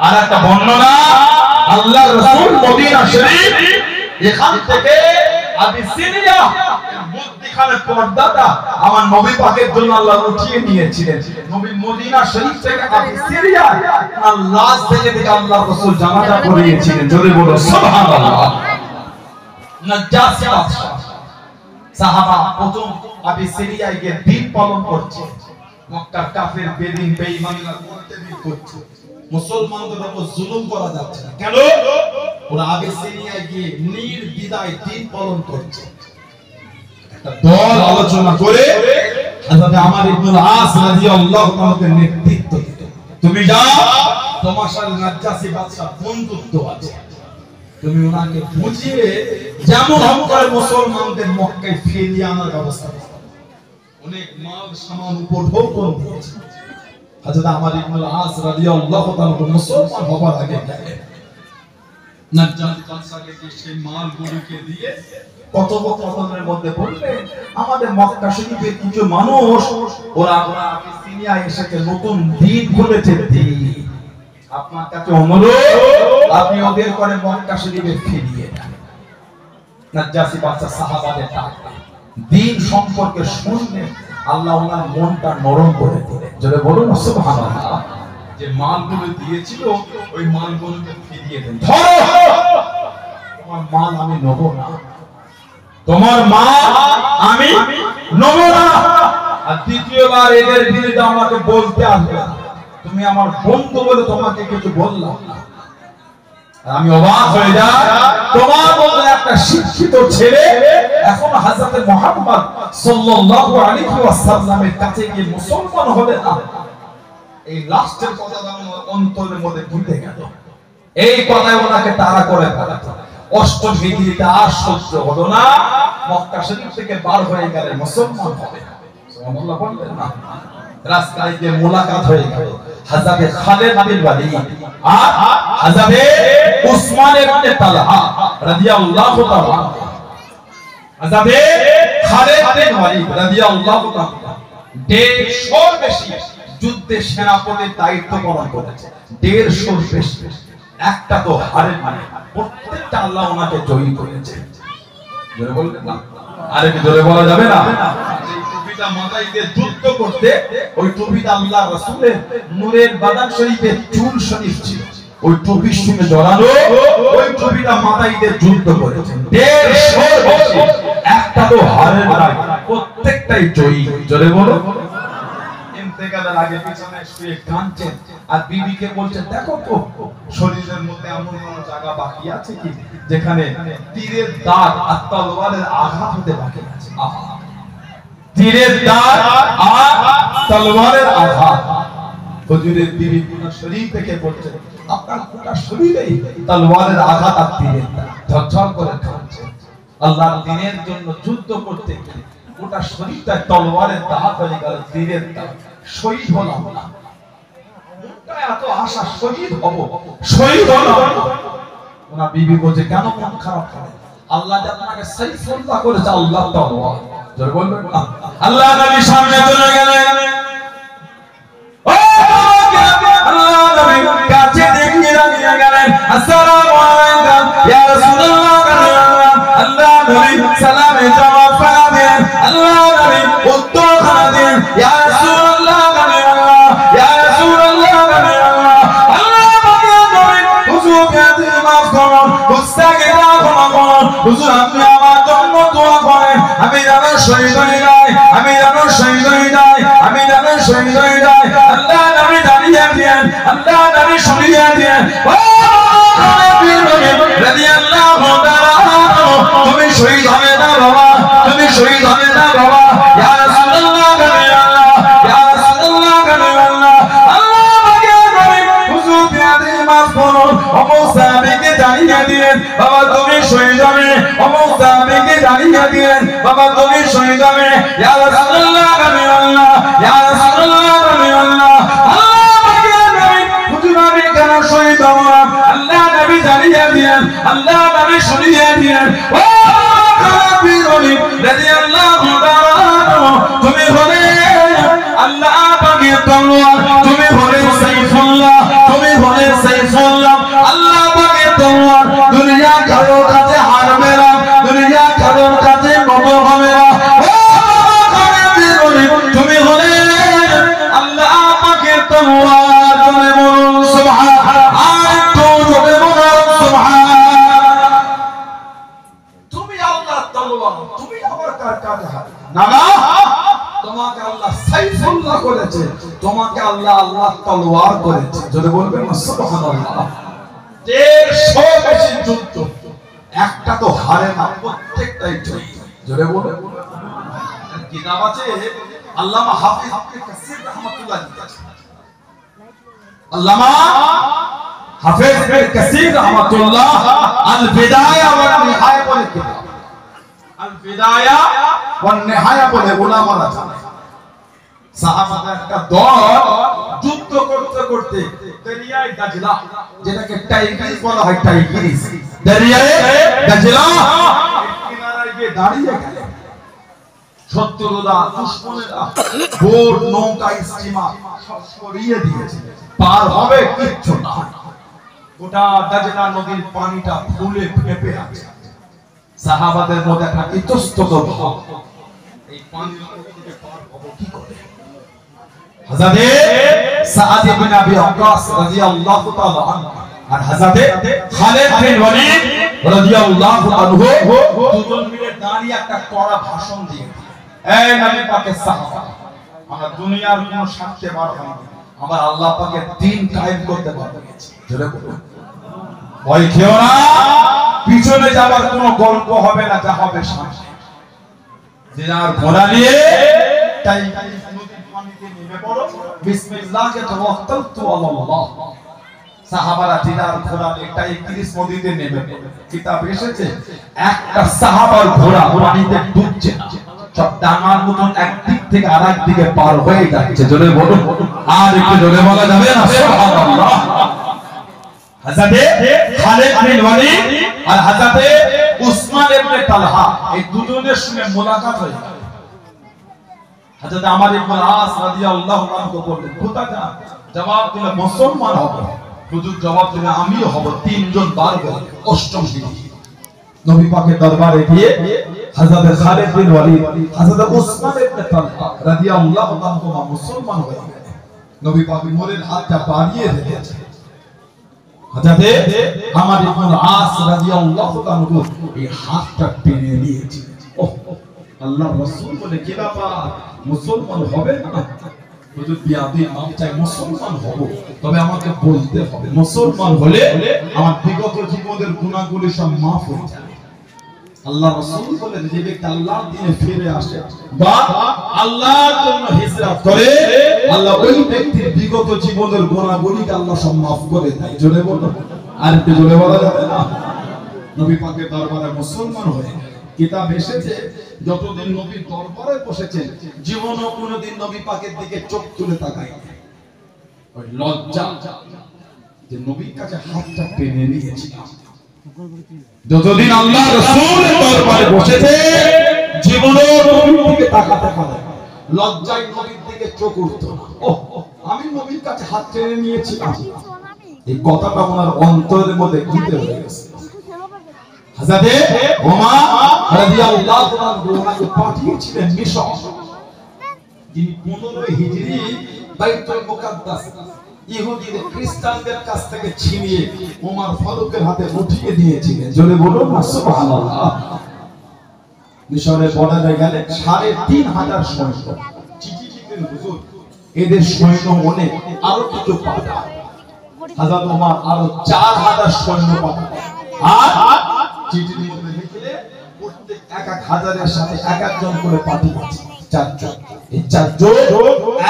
আর একটা বর্ণনা আল্লাহর রাসূল মদিনা শরীফ এখান থেকে আবিসিনিয়া মধ্যখানে পর্দাটা আমার নবী পাকের জন্য আল্লাহ উঠিয়ে নিয়েছিলেন নবী মদিনা শরীফ থেকে আবিসিনিয়া আল্লাহ থেকে আল্লাহর রাসূল জানাজা পড়িয়েছিলেন জোরে বলো সুবহানাল্লাহ নাজ্জাসী বাদশা সাহাবা প্রথম আবিসিনিয়ায় গিয়ে দিন পালন করছে মক্কার কাফের বেদিন বেঈমানরা মুরতাদি করছে মুসলমানদের উপর জুলুম করা যাচ্ছে না কেন ওরা আবিসিনিয়ায় গিয়ে নির্দ্বিধায় দিন পালন করছে একটা দল আলোচনা করে হযরত আমর ইবনে আস রাদিয়াল্লাহু তাআলাকে নেতৃত্ব দিত তুমি যাও তোমার সাথে নাজ্জাসী বাদশা বন্ধুত্ব আছে তুমি ওনাকে বুঝিয়ে যেমন হোক করে মুসলমানদের মক্কায় ফিরিয়ে আনার ব্যবস্থা করো অনেক মাল সামান উপর ঢোকন দিয়েছে হযরত আমর ইবনে আস রাদিয়াল্লাহু তাআলা মুসলমান হবার আগে নাজ্জাসী বাদশাকে সেই মালগুলোকে দিয়ে কথোপকথনের মধ্যে বললেন আমাদের মক্কা শরীফের কিছু মানুষ ওরা আবিসিনিয়ায় এসে নতুন দ্বীপ খুলেছে দ্বীপ আপনার কাছে অনুরোধ আপনি ওদের করে মক্কা শরীফে ফিরিয়ে দেন নাজ্জাসী বাদশা সাহাবাদের ডাকলেন দ্বীপ সম্পর্কে শুনলেন আল্লাহ ওনার মনটা নরম করে দিলেন জোরে বলুন সুবহানাল্লাহ যে মালগুলো দিয়েছিল ওই মালগুলোকে ফিরিয়ে দেন ধরো তোমার মাল আমি নেব না তোমার মাল আমি নেব না আর দ্বিতীয়বার এদের বিরুদ্ধে আমাকে বলতে আসবে না তুমি আমার বন্ধু বলে তোমাকে কিছু বললাম না আমি অবাক হয়ে যাই তোমার মতো একটা শিক্ষিত ছেলে এখন হযরত মুহাম্মদ সাল্লাল্লাহু আলাইহি ওয়াসাল্লামের কাছে গিয়ে মুসলমান হবে না এই লাস্টের কথা আমার অন্তরের মধ্যে ঢুকে গেল এই কথাই ওনাকে তাড়া করে পাঠাতো অষ্টম হিজরিতে আর সহ্য হলো না মক্কা শরীফ থেকে বার হয়ে গেলে মুসলমান হবে সুবহানাল্লাহ বললেন না রাস্তায় গিয়ে মোলাকাত হয়ে গেল হযরত খালিদ বিন ওয়ালিদ আর হযরত উসমান ইবনে তালহা রাদিয়াল্লাহু তাআলা হযরত খালিদ বিন ওয়ালিদ রাদিয়াল্লাহু তাআলা 150 বেশি যুদ্ধে সেনাপতির দায়িত্ব পালন করেছে 150 বেশি একটা তো হারে মানে প্রত্যেকটা আল্লাহ ওনাকে জয়ী করেছে জোরে বলবেন না আরে কি জোরে বলা যাবে না এই টুপিটা মাথায় দিয়ে যুদ্ধ করতে ওই টুপিটা আল্লাহর রাসূলের নূরের বাদান শরীফে চুল শরীফ ছিল ওই টুপির সঙ্গে জড়ানো ওই টুপিটা মাথায় দিয়ে যুদ্ধ করেছে 150 বেশি একটা তো হারে নাই প্রত্যেকটাই জয়ী জোরে বলো ইন্তেকালের আগে পিছনে শুয়ে কাঁদছেন আর বিবিকে বলছেন দেখো তো শরীরের মধ্যে এমন কোন জায়গা বাকি আছে কি যেখানে তীরের দাগ আর তলোয়ারের আঘাত হতে বাকি আছে তীরের দাগ আর তলোয়ারের আঘাত হুজুরের বিবি পুরো শরীর থেকে বলছেন আপনার পুরো শরীরেই তলোয়ারের আঘাত আর তীরের দাগ ঝরঝর করে কাঁদছে আল্লাহর দ্বীনের জন্য যুদ্ধ করতে গিয়ে গোটা শরীরটা তলোয়ারের দাগ হয়ে গেল তীরের দাগ শহীদ হলাম না এত আশা শহীদ হব শহীদ হলাম ওনা বিবি বলছে কেন মন খারাপ করে আল্লাহ যে আপনাকে সাইফুল্লাহ করেছে আল্লাহ তাআলা জোরে বলবেন আল্লাহ নবী সামনে চলে গেলেন ও আল্লাহ নবী কাছে দেখিয়ে দাঁড়িয়ে গেলেন আসসালামু আলাইকুম ইয়া রাসূলুল্লাহ আল্লাহ নবী সালামে জবাব দিলেন আল্লাহ নবী উত্তর দিলেন ইয়া রাসূলুল্লাহ ইয়া রাসূলুল্লাহ আল্লাহ নবী হুজুর কাছে মাফ করুন গুস্তাখি ক্ষমা করুন হুজুর আপনি আমার জন্য দোয়া করেন আমি যেন শহীদ হয়ে যাই আমি শহীদ হয়ে যায়, আমি নবী শহীদ হয়ে যায়। আল্লাহ নবী জানিয়ে দিয়েন, আল্লাহ নবী শুনিয়ে দিয়েন, ও রাদিয়াল্লাহু তাআলা তুমি শহীদ হবে না বাবা, তুমি শহীদ হবে না বাবা। ইয়া রাসূলুল্লাহ আল্লাহ, ইয়া রাসূলুল্লাহ আল্লাহ, আল্লাহ পাকে নবী হুজুর বিয়াদি মাসফুরুন আবু সাহাবীকে জানিয়ে দিলেন বাবা তুমি শহীদ হবে, আবু সাহাবীকে জানিয়ে দিলেন বাবা তুমি শহীদ হবে। ইয়া রাসূলুল্লাহ আল্লাহ, ইয়া রাসূলুল্লাহ আল্লাহ, আল্লাহ পাকে নবী হুজুর আমি কেন শহীদ হব না, আল্লাহ নবী জানিয়ে দিলেন, আল্লাহ নবী শুনিয়ে দিলেন, ও রাদিয়াল্লাহু তাআলা তুমি হলে আল্লাহ পাকের তলোয়ার, তুমি হলে সাইফুল্লাহ, তুমি হলে সাইফুল্লাহ, আল্লাহ পাকের তলোয়ার। দুনিয়া কারোর কাছে হারবে না, দুনিয়া কারোর কাছে নত হবে না। তুমি হলে আল্লাহ পাকের তলোয়ার। জোরে বলুন সুবহানাল্লাহ, আর একটু জোরে বলুন সুবহানাল্লাহ। তুমি আল্লাহর তলোয়ার, তুমি আবার কার কাছে হারবে না? না, তোমাকে আল্লাহ সাইফুল্লাহ করেছে, তোমাকে আল্লাহ আল্লাহর তলোয়ার করেছে। জোরে বলবেন সুবহানাল্লাহ। 150 বেশি যুদ্ধ, একটা তো হারে না, প্রত্যেকটাই জয়। জোরে বলবেন। কিতাব আছে আল্লামা হাফিজ ইবনে কাসির রাহমাতুল্লাহ আলাইহি, আল্লামা হাফিজ ইবনে কাসির রাহমাতুল্লাহ আল বিদায়া ওয়ান নিহায়া বলে কিতাব, আল বিদায়া ওয়ান নিহায়া বলে উলামারা জানে। সাহাবাদের একটা দল যুদ্ধ করতে করতে দরিয়ায়ে দাজলা, যেটাকে টাইগ্রিস বলা হয়, টাইগ্রিস দরিয়ায়ে দাজলা কিনারায় গিয়ে দাঁড়িয়ে গেল। শত্রুরা দুশমনেরা বোট নৌকা স্টিমার সব সরিয়ে দিয়েছে, পার হবে কিচ্ছু না। গোটা দাজলা নদীর পানিটা ফুলে ফেপে আছে। সাহাবাদের মধ্যে একটা ইতস্তত ভাব, এই পানির থেকে পার হব কি করে? হযরতে সাদ ইবনে আবি ওয়াক্কাস রাদিয়াল্লাহু তাআলা আনহু আর হযরতে খালিদ বিন ওয়ালিদ রাদিয়াল্লাহু আনহু দুজন মিলে দাঁড়িয়ে একটা কড়া ভাষণ দিয়ে, এই নবী পাকের সাহাবা, আমরা দুনিয়ার কোন স্বার্থে বার হইনি, আমরা আল্লাহ পাকের দ্বীন কায়েম করতে বার হয়েছি। জোরে বলুন, ভয় খেও না, পিছনে যাবার কোনো গল্প হবে না, যা হবে সামনে। দিনার ঘোড়া নিয়ে তাই নদীর পানিতে নেমে পড়ো, বিসমিল্লাহে তাওয়াক্কালতু আলাল্লাহ। সাহাবারা দিনার ঘোড়া নিয়ে টাইগ্রিস নদীতে নেমে পড়ে। কিতাব এসেছে একটা সাহাবার ঘোড়া পানিতে ডুবছে না, সব ডাঙার মতন একদিক থেকে আরেক দিকে পার হয়ে যাচ্ছে। জোরে বলুন, আর একটু জোরে বলা যাবে না? সুবহানাল্লাহ। হযরতে খালিদ বিন ওয়ালিদ আর হযরতে উসমান ইবনে তালহা এই দুজনের সঙ্গে মোলাকাত হয়ে গেল। হযরত আমর ইবনে আস রাদিয়াল্লাহু আনহু বললেন, কোথায় যান? জবাব দিলে মুসলমান হব। হুজুর জবাব দিলে আমিও হব। তিনজন বার গেল। অষ্টম দিন নবী পাকের দরবারে গিয়ে হযরত খালিদ বিন ওয়ালিদ, হযরত উসমান ইবনে তালহা রাদিয়াল্লাহু আনহু মুসলমান হয়ে গেলেন। নবী পাক মোরের হাতটা বাড়িয়ে রেখেছেন। হযরত আমর ইবনে আস রাদিয়াল্লাহু আনহু এই হাতটা টেনে নিয়েছিলেন। ওহ, আল্লাহর রাসূল বলে, কি ব্যাপার, মুসলমান হবে না? হুজুর বিয়াদি নাম চাই, মুসলমান হব, তবে আমাকে বলতে হবে। মুসলমান হলে আমার বিগত জীবনের গুনাহগুলি সব maaf হয়ে যাবে। আল্লাহ রাসূল বলেন, যে ব্যক্তি আল্লাহর দ্বীনে ফিরে আসে বা আল্লাহর জন্য হিজরত করে, আল্লাহ ওই ব্যক্তির বিগত জীবনের গুনাহগুলিকে আল্লাহ সব maaf করে দেয়। জোরে বলুন, আর একটু জোরে বলা যাবে না? নবী পাকের দরবারে মুসলমান হয়ে কিতাব এসেছে, যতদিন নবীর দরবারে বসেছেন জীবনও কোনোদিন নবী পাকের দিকে চোখ তুলে তাকায় না। ওই লজ্জা যে নবীর কাছে হাতটা টেনে নিয়েছিলাম। যতদিন আল্লাহ রাসূলের দরবারে বসেছে জীবনও নবীর দিকে তাকাতে পারে, লজ্জায় নবীর দিকে চোখ উঠতো না। ওহ, আমি নবীর কাছে হাত টেনে নিয়েছিলাম, এই কথাটা ওনার অন্তরের মধ্যে গীতে হয়ে গেছে। হযরতে ওমর রাদিয়াল্লাহু আনহু ওনাকে পাঠিয়েছিলেন মিশর। যিনি 15 হিজরি বাইতুল মুকাদ্দাস ইহুদিদের খ্রিস্টানদের কাছ থেকে ছিনিয়ে ওমর ফারুকের হাতে উঠিয়ে দিয়েছিলেন। জোরে বলুন না সুবহানাল্লাহ। মিশরের বর্ডারে গেলে 3500 সৈন্য, বললেন হুজুর এদের সৈন্য অনেক, আরো কিছু পাঠান। হযরত ওমর আরো 4000 সৈন্য পাঠান। আর চিঠি লিখলে প্রত্যেক এক এক হাজারের সাথে এক একজন করে পাঠিয়েছে, 4 জন। এই 4 জন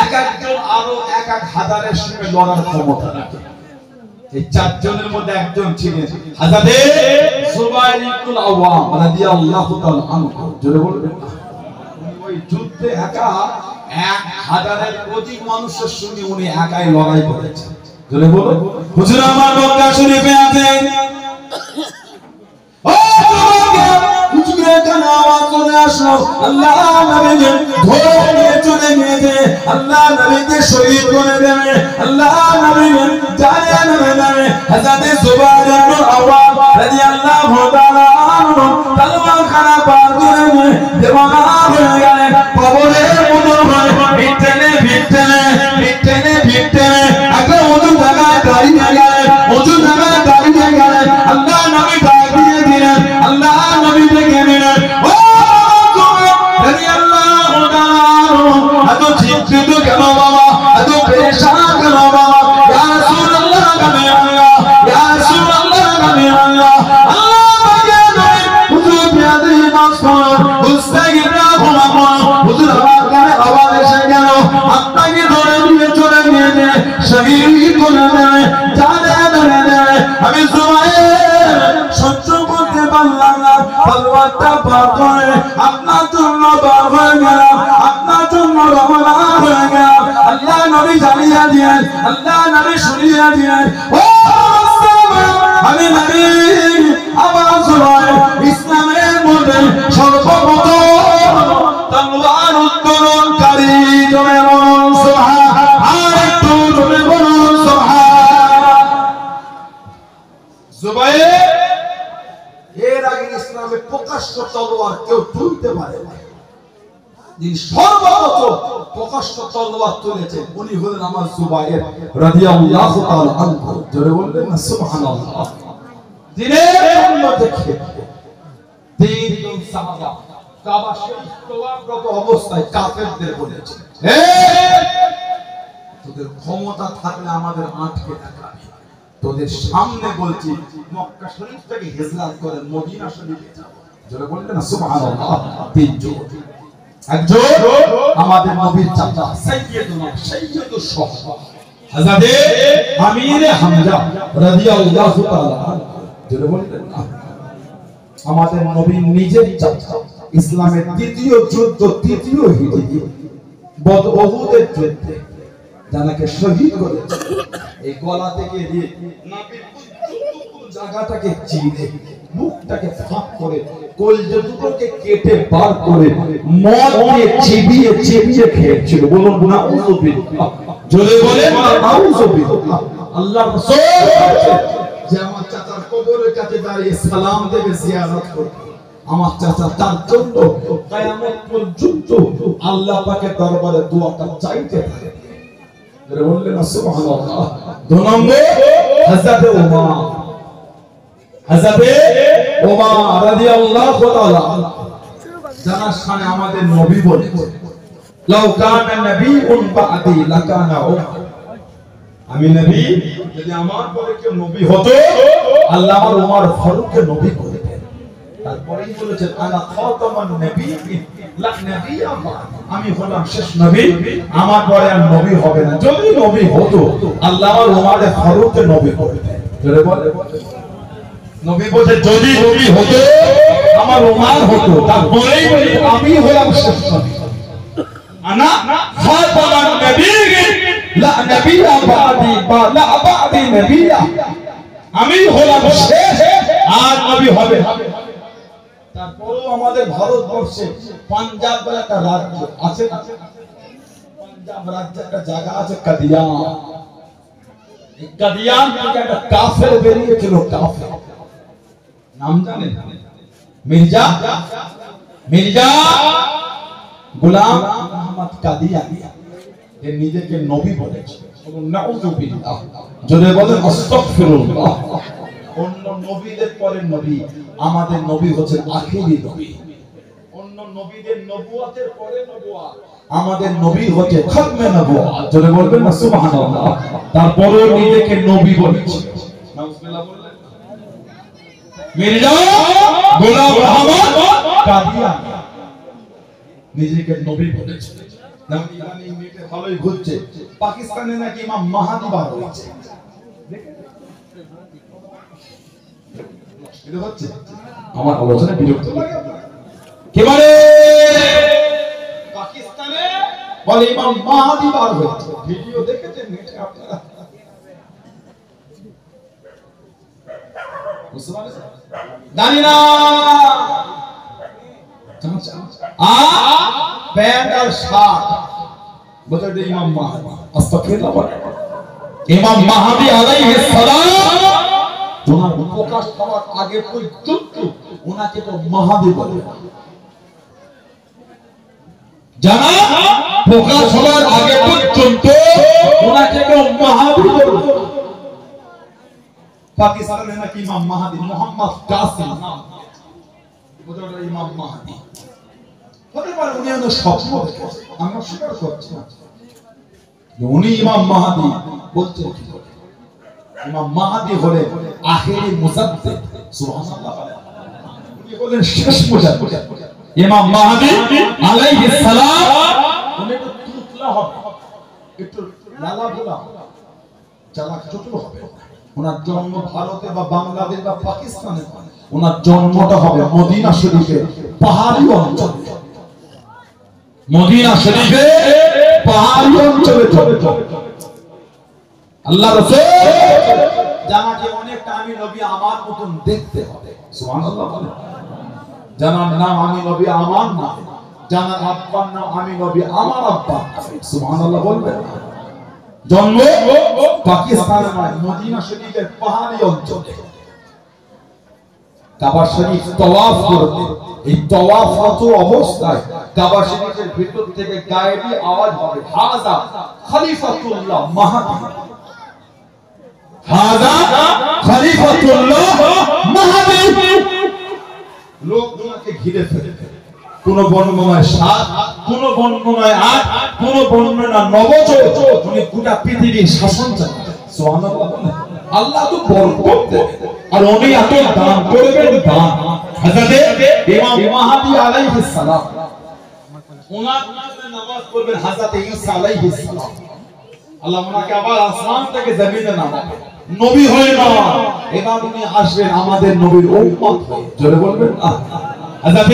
এক একজন আরো এক এক হাজারের সঙ্গে লড়ার ক্ষমতা রাখে। এই 4 জনের মধ্যে একজন ছিলেন হযরত জুবাইর ইবনুল আওয়াম রাদিয়াল্লাহু তাআলা আনহু। জোরে বলবেন না? ওই যুদ্ধে একা 1000-এর অধিক মানুষের সঙ্গে উনি একাই লড়াই করেছেন। জোরে বলুন। হুজুর আমার মক্কা শরীফে আছেন, ও হুজুরের কানে আওয়াজ চলে আসলো, আল্লাহ নবীকে ধরে নিয়ে চলে গিয়েছে, আল্লাহ নবীকে শহীদ করে দেবে, আল্লাহ নবীকে জানে দেবে। হযরত জুবাইর ইবনুল আওয়াম রাদিয়াল্লাহু তাআলা আনহু তলোয়ার খানা পার করে নিয়ে দেওয়ানা হয়ে গেলেন, কবরের মতো হয়ে ভিটনে ভিটনে ভিটনে ভিটনে আগে ওযু জায়গায় দাঁড়িয়ে গেলেন, ওযু জায়গায় দাঁড়িয়ে গেলেন। আল্লাহ নবী ডাক দিয়ে দিলেন, আল্লাহ নবী ডেকে নিলেন, ও রাদিয়াল্লাহু তাআলা এত চিন্তিত কেন বাবা, এত পেরেশান কেন বাবা? ইয়া রাসূলুল্লাহ নবী আল্লাহ, ইয়া রাসূলুল্লাহ নবী আল্লাহ, আল্লাহ পাকে নবী হুজুর বিয়াদি মাসফুর মুস্তাগিরাহুম হুজুর আমার কানে আওয়াজ এসে গেল, আপনাকে ধরে নিয়ে চলে গিয়েছে, শহীদ করে দেবে, জানে দেবে। আমি জুবাইর সহ্য করতে পারলাম না, তলোয়ারটা বার করে আপনার জন্য বার হয়ে গেলাম, আপনার জন্য রওনা হয়ে গেলাম। আল্লাহ নবী জানিয়ে দিলেন, আল্লাহ নবী শুনিয়ে দিলেন, ও আমি নবী আমার জুবাইর ইসলামের মধ্যে সর্বপ্রথম তলোয়ার উত্তোলনকারী। জোরে বলুন সুবহান, আর একটু জোরে বলুন সুবহান। জুবাইর এর আগে ইসলামে প্রকাশ্য তলোয়ার কেউ তুলতে পারে না, যিনি সর্বপ্রথম প্রকাশ্য তলোয়ার তুলেছেন উনি হলেন আমার জুবাইর রাদিয়াল্লাহু তাআলা আনহু। জোরে বলবেন না সুবহানাল্লাহ। দিনের জন্য দেখে 3 জন সাহাবা কাবা শরীফ তওয়াফরত অবস্থায় কাফেরদের বলেছে, হে তোদের ক্ষমতা থাকলে আমাদের আটকে রাখবি, তোদের সামনে বলছি মক্কা শরীফ থেকে হিজরত করে মদিনা শরীফে যাব। জোরে বলবেন না সুবহানাল্লাহ। 3 জন, একজন আমাদের নবীর চাচা সাইয়্যিদুস সাহাবা হযরত আমির হামজা রাদিয়াল্লাহু তাআলা। জোরে বলবেন না? আমাদের নবীর নিজের চাচা, ইসলামের দ্বিতীয় যুদ্ধ, তৃতীয় হিজরি বদর যুদ্ধে যাকে শহীদ করেছে, এই গলা থেকে দিয়ে নাভির জায়গাটাকে চিরে মুখটাকে ফাঁক করে কলজা দুটোকে কেটে বার করে মদ দিয়ে চিবিয়ে চিবিয়ে খেয়েছিল। বলুন নাউযুবিল্লাহ। জোরে বলেন নাউযুবিল্লাহ। আল্লাহর রাসূল যে আমার চাচার কবরের কাছে দাঁড়িয়ে সালাম দেবে, জিয়ারত করবে, আমার চাচা তার জন্য কিয়ামত পর্যন্ত আল্লাহ পাকের দরবারে দোয়াটা চাইতে থাকে। জোরে বললেন সুবহানাল্লাহ। 2 নম্বর হযরত ওমর, হযরত ওমর রাদিয়াল্লাহু তাআলা যার শানে আমাদের নবী বলেছেন, লাউ কানা নবিয়্যুন বা'দি লাকানা ওমর। আমি নবী, যদি আমার পরে কেউ নবী হতো আল্লাহ আমার ওমর ফারুককে নবী করে দেন। তারপরেই বলেছেন আনা খাতামান নবিয়্যিন লা নবিয়্যা বা'দি, আমি হলাম শেষ নবী, আমার পরে আর নবী হবে না। যদি নবী হতো আল্লাহ আমার ওমর ফারুককে নবী করে দেন। জোরে বলে নবী বলে যদি নবী হতো আমার ওমর হতো, তারপরেই বলে আমি হলাম শেষ নবী। আনা খাতামান নবিয়্যিন লা নবিয়্যা বা'দি বা লা বা'দি নবিয়্যা, আমি হলাম শেষ, আর নবী হবে। তারপরেও আমাদের ভারতবর্ষে পাঞ্জাব বলে একটা রাজ্য আছে, পাঞ্জাব রাজ্যে একটা জায়গা আছে কাদিয়ান। এই কাদিয়ান থেকে একটা কাফের বেরিয়েছিল, কাফের নাম জানেন? মির্জা গোলাম আহমদ কাদিয়ানী। এ নিজেকে নবী বলেছে। নাউযুবিল্লাহ। জোরে বলেন আস্তাগফিরুল্লাহ। অন্য নবীদের পরে নবী, আমাদের নবী হচ্ছেন আখিরি নবী। অন্য নবীদের নবুয়তের পরে নবুয়ত, আমাদের নবী হচ্ছে খতমে নবুয়ত। জোরে বলবেন না সুবহানাল্লাহ। তারপরেও নিজেকে নবী বলেছে। নাউজুবিল্লাহ বললেন। মির্জা গোলাম আহমদ কাদিয়ানী নিজেকে নবী বলেছে। নাম ইরানি নেটে ভালোই ঘুরছে, পাকিস্তানে নাকি ইমাম মাহাদি বার হয়েছে। এটা হচ্ছে আমার আলোচনা বিরক্ত লাগে। কে বলে পাকিস্তানে বলে ইমাম মাহাদি বার হয়েছে? ভিডিও দেখেছেন নেটে আপনারা? বুঝতে পারছেন? জানি না প্যান্ট আর শার্ট বলতে ইমাম মাহাদি। আস্তাগফিরুল্লাহ। ইমাম মাহাদি আলাইহিস সালাম ওনার প্রকাশ পাওয়ার আগে পর্যন্ত ওনাকে তো মাহাদি বলে, জানা প্রকাশ হওয়ার আগে পর্যন্ত ওনাকে তো মাহাদি বলে। পাকিস্তানে নাকি ইমাম মাহাদি মোহাম্মদ কাসিম নাম, বলতে ইমাম মাহাদি হতে পারে উনি হয়তো স্বপ্ন দেখেছে, আমি অস্বীকার করছি না। উনি ইমাম মাহাদি বলতে কি করে? ইমাম মাহাদি হলেন আখিরি মুজাদ্দিদ। সুবহানাল্লাহ। উনি হলেন শেষ মুজাদ্দিদ। ইমাম মাহাদি আলাইহিস সালাম উনি একটু তুতলা হবে, একটু লালা ভোলা, চালাক চতুর হবে। ওনার জন্ম ভারতে বা বাংলাদেশ বা পাকিস্তানে, ওনার জন্মটা হবে মদিনা শরীফের পাহাড়ি অঞ্চলে। মদিনা শরীফে পাহাড়ি অঞ্চলে আল্লাহ রাসূল জানাকে অনেকটা আমি নবী আমার মতন দেখতে হবে। সুবহানাল্লাহ বলে। জানার নাম আমি নবী আমার নাম, জানার আব্বার নাম আমি নবী আমার আব্বা। সুবহানাল্লাহ বলবেন। জন্ম পাকিস্তানে নয়, মদিনা শরীফের পাহাড়ি অঞ্চলে। কাবা শরীফ তওয়াফ করতে, এই তওয়াফরত অবস্থায় কাবা শরীফের ভিতর থেকে গায়েবী আওয়াজ হবে, হাযা খলিফাতুল্লাহ মাহদি, হাযা খলিফাতুল্লাহ মাহদি। লোক ওনাকে ঘিরে ফেলে। কোন বর্ণনায় 7, কোন বর্ণনায় 8, কোন বর্ণনা 9 উনি গোটা পৃথিবীর শাসন চালান। সুবহানাল্লাহ। আল্লাহ তো বরকত দেন আর উনি এত দান করবেন। দান হযরত ইমাম মাহদি আলাইহিস সালাম ওনার জন্য নামাজ পড়বেন হযরত ঈসা আলাইহিস সালাম। আল্লাহ ওনাকে আবার আসমান থেকে জমিনে নামাবে। নবী হয় না, এবার উনি আসবেন আমাদের নবীর উম্মত হয়ে। জোরে বলবেন না। হযরত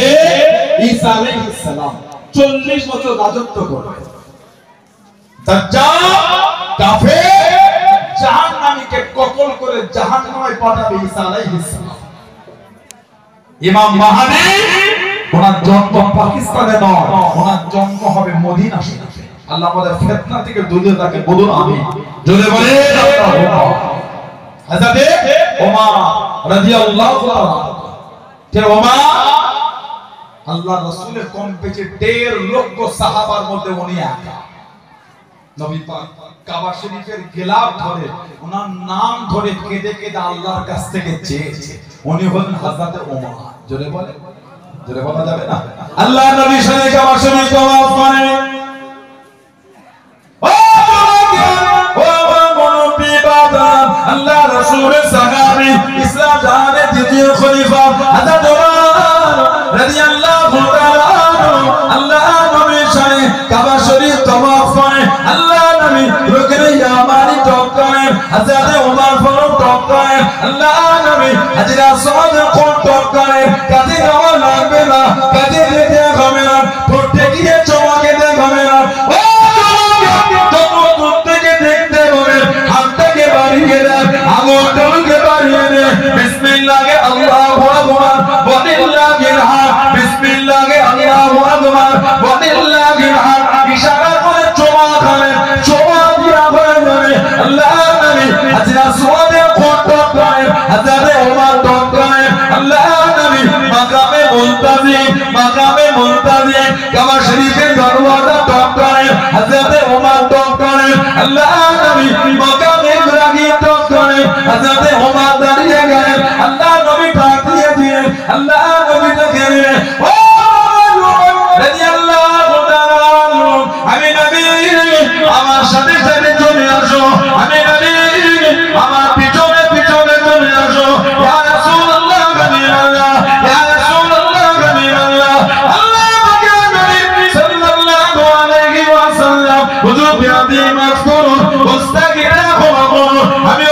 ঈসা আলাইহিস সালাম 40 বছর রাজত্ব করবেন। দাজ্জাল কাফের জাহান্নামীকে কতল করে জাহান্নামে পাঠাবে ঈসা আলাইহিস সালাম। ইমাম মাহদি ওনার জন্ম পাকিস্তানে নয়, ওনার জন্ম হবে মদিনা শরীফে। আল্লাহ আমাদের ফিতনা থেকে দূরে রাখে, বলুন আমিন। জোরে বলেন আল্লাহু। হযরত ওমর রাদিয়াল্লাহু তাআলা, কে ওমর আল্লাহ রাসূলের কম বেশি 1.5 লক্ষ সাহাবার মধ্যে উনি একা। নবী পাক কাবা শরীফের গিলাফ ধরে ওনার নাম ধরে কেঁদে কেঁদে আল্লাহর কাছ থেকে চেয়েছে। উনি হলেন হযরত ওমর। জোরে বলে, জোরে বলা যাবে না? আল্লাহ নবী সাথে কাবা শরীফ তওয়াফ করে। আল্লাহ রাসূলের সাহাবী ইসলাম জাহানের দ্বিতীয় খলিফা হযরত ওমর রাদিয়াল্লাহু তাআলা আল্লাহ নবীর সাথে কাবা শরীফ তওয়াফ করে। আল্লাহ নবী রুকনে ইয়ামানি তওয়াফ করেন, হযরত ওমর ফারুক তওয়াফ করেন। আল্লাহ নবী হাজরে আসওয়াদ তওয়াফ করেন। কাজে যাওয়া লাগবে না, কাজে যেতে হবে না, পড়তে গিয়ে চমকে দেখতে হবে না। ও যত দূর থেকে দেখতে হবে, হাতটাকে বাড়িয়ে দেন, আঙুলটাকে বাড়িয়ে দেন। বিসমিল্লাহে আল্লাহু আকবার, ওয়ালিল্লাহিল হামদ। বিসমিল্লাহে আল্লাহু আকবার, ওয়ালিল্লাহিল হামদ। ইশারা করে চোমা খাবেন, চোমা দিয়া হয়ে যাবে। আল্লাহ নবী হাজরে আসওয়াদে তওয়াফ করেন, হযরত ওমর তওয়াফ করেন। আল্লাহ নবী মাকামে মুনতাজির কাবা শরীফের দরওয়াজা তওয়াফ করেন, হযরত ওমর তওয়াফ করেন। আল্লাহ নবী মাকামে ইব্রাহিম তওয়াফ করেন, হযরত ওমর দাঁড়িয়ে গেলেন। আল্লাহ নবী ডাক দিয়ে দিলেন, আল্লাহ নবী দেখেন, ও সাথে সাথে চলে আসো, আমি নবী আমার পিছনে পিছনে চলে আসো। ইয়া রাসূলুল্লাহ হাবিবাল্লাহ, ইয়া রাসূলুল্লাহ হাবিবাল্লাহ, আল্লাহ পাকের নবী সাল্লাল্লাহু আলাইহি ওয়াসাল্লাম হুজুর বিয়াদি মাফ করুন, মুস্তাগফিরা ক্ষমা করুন। আমি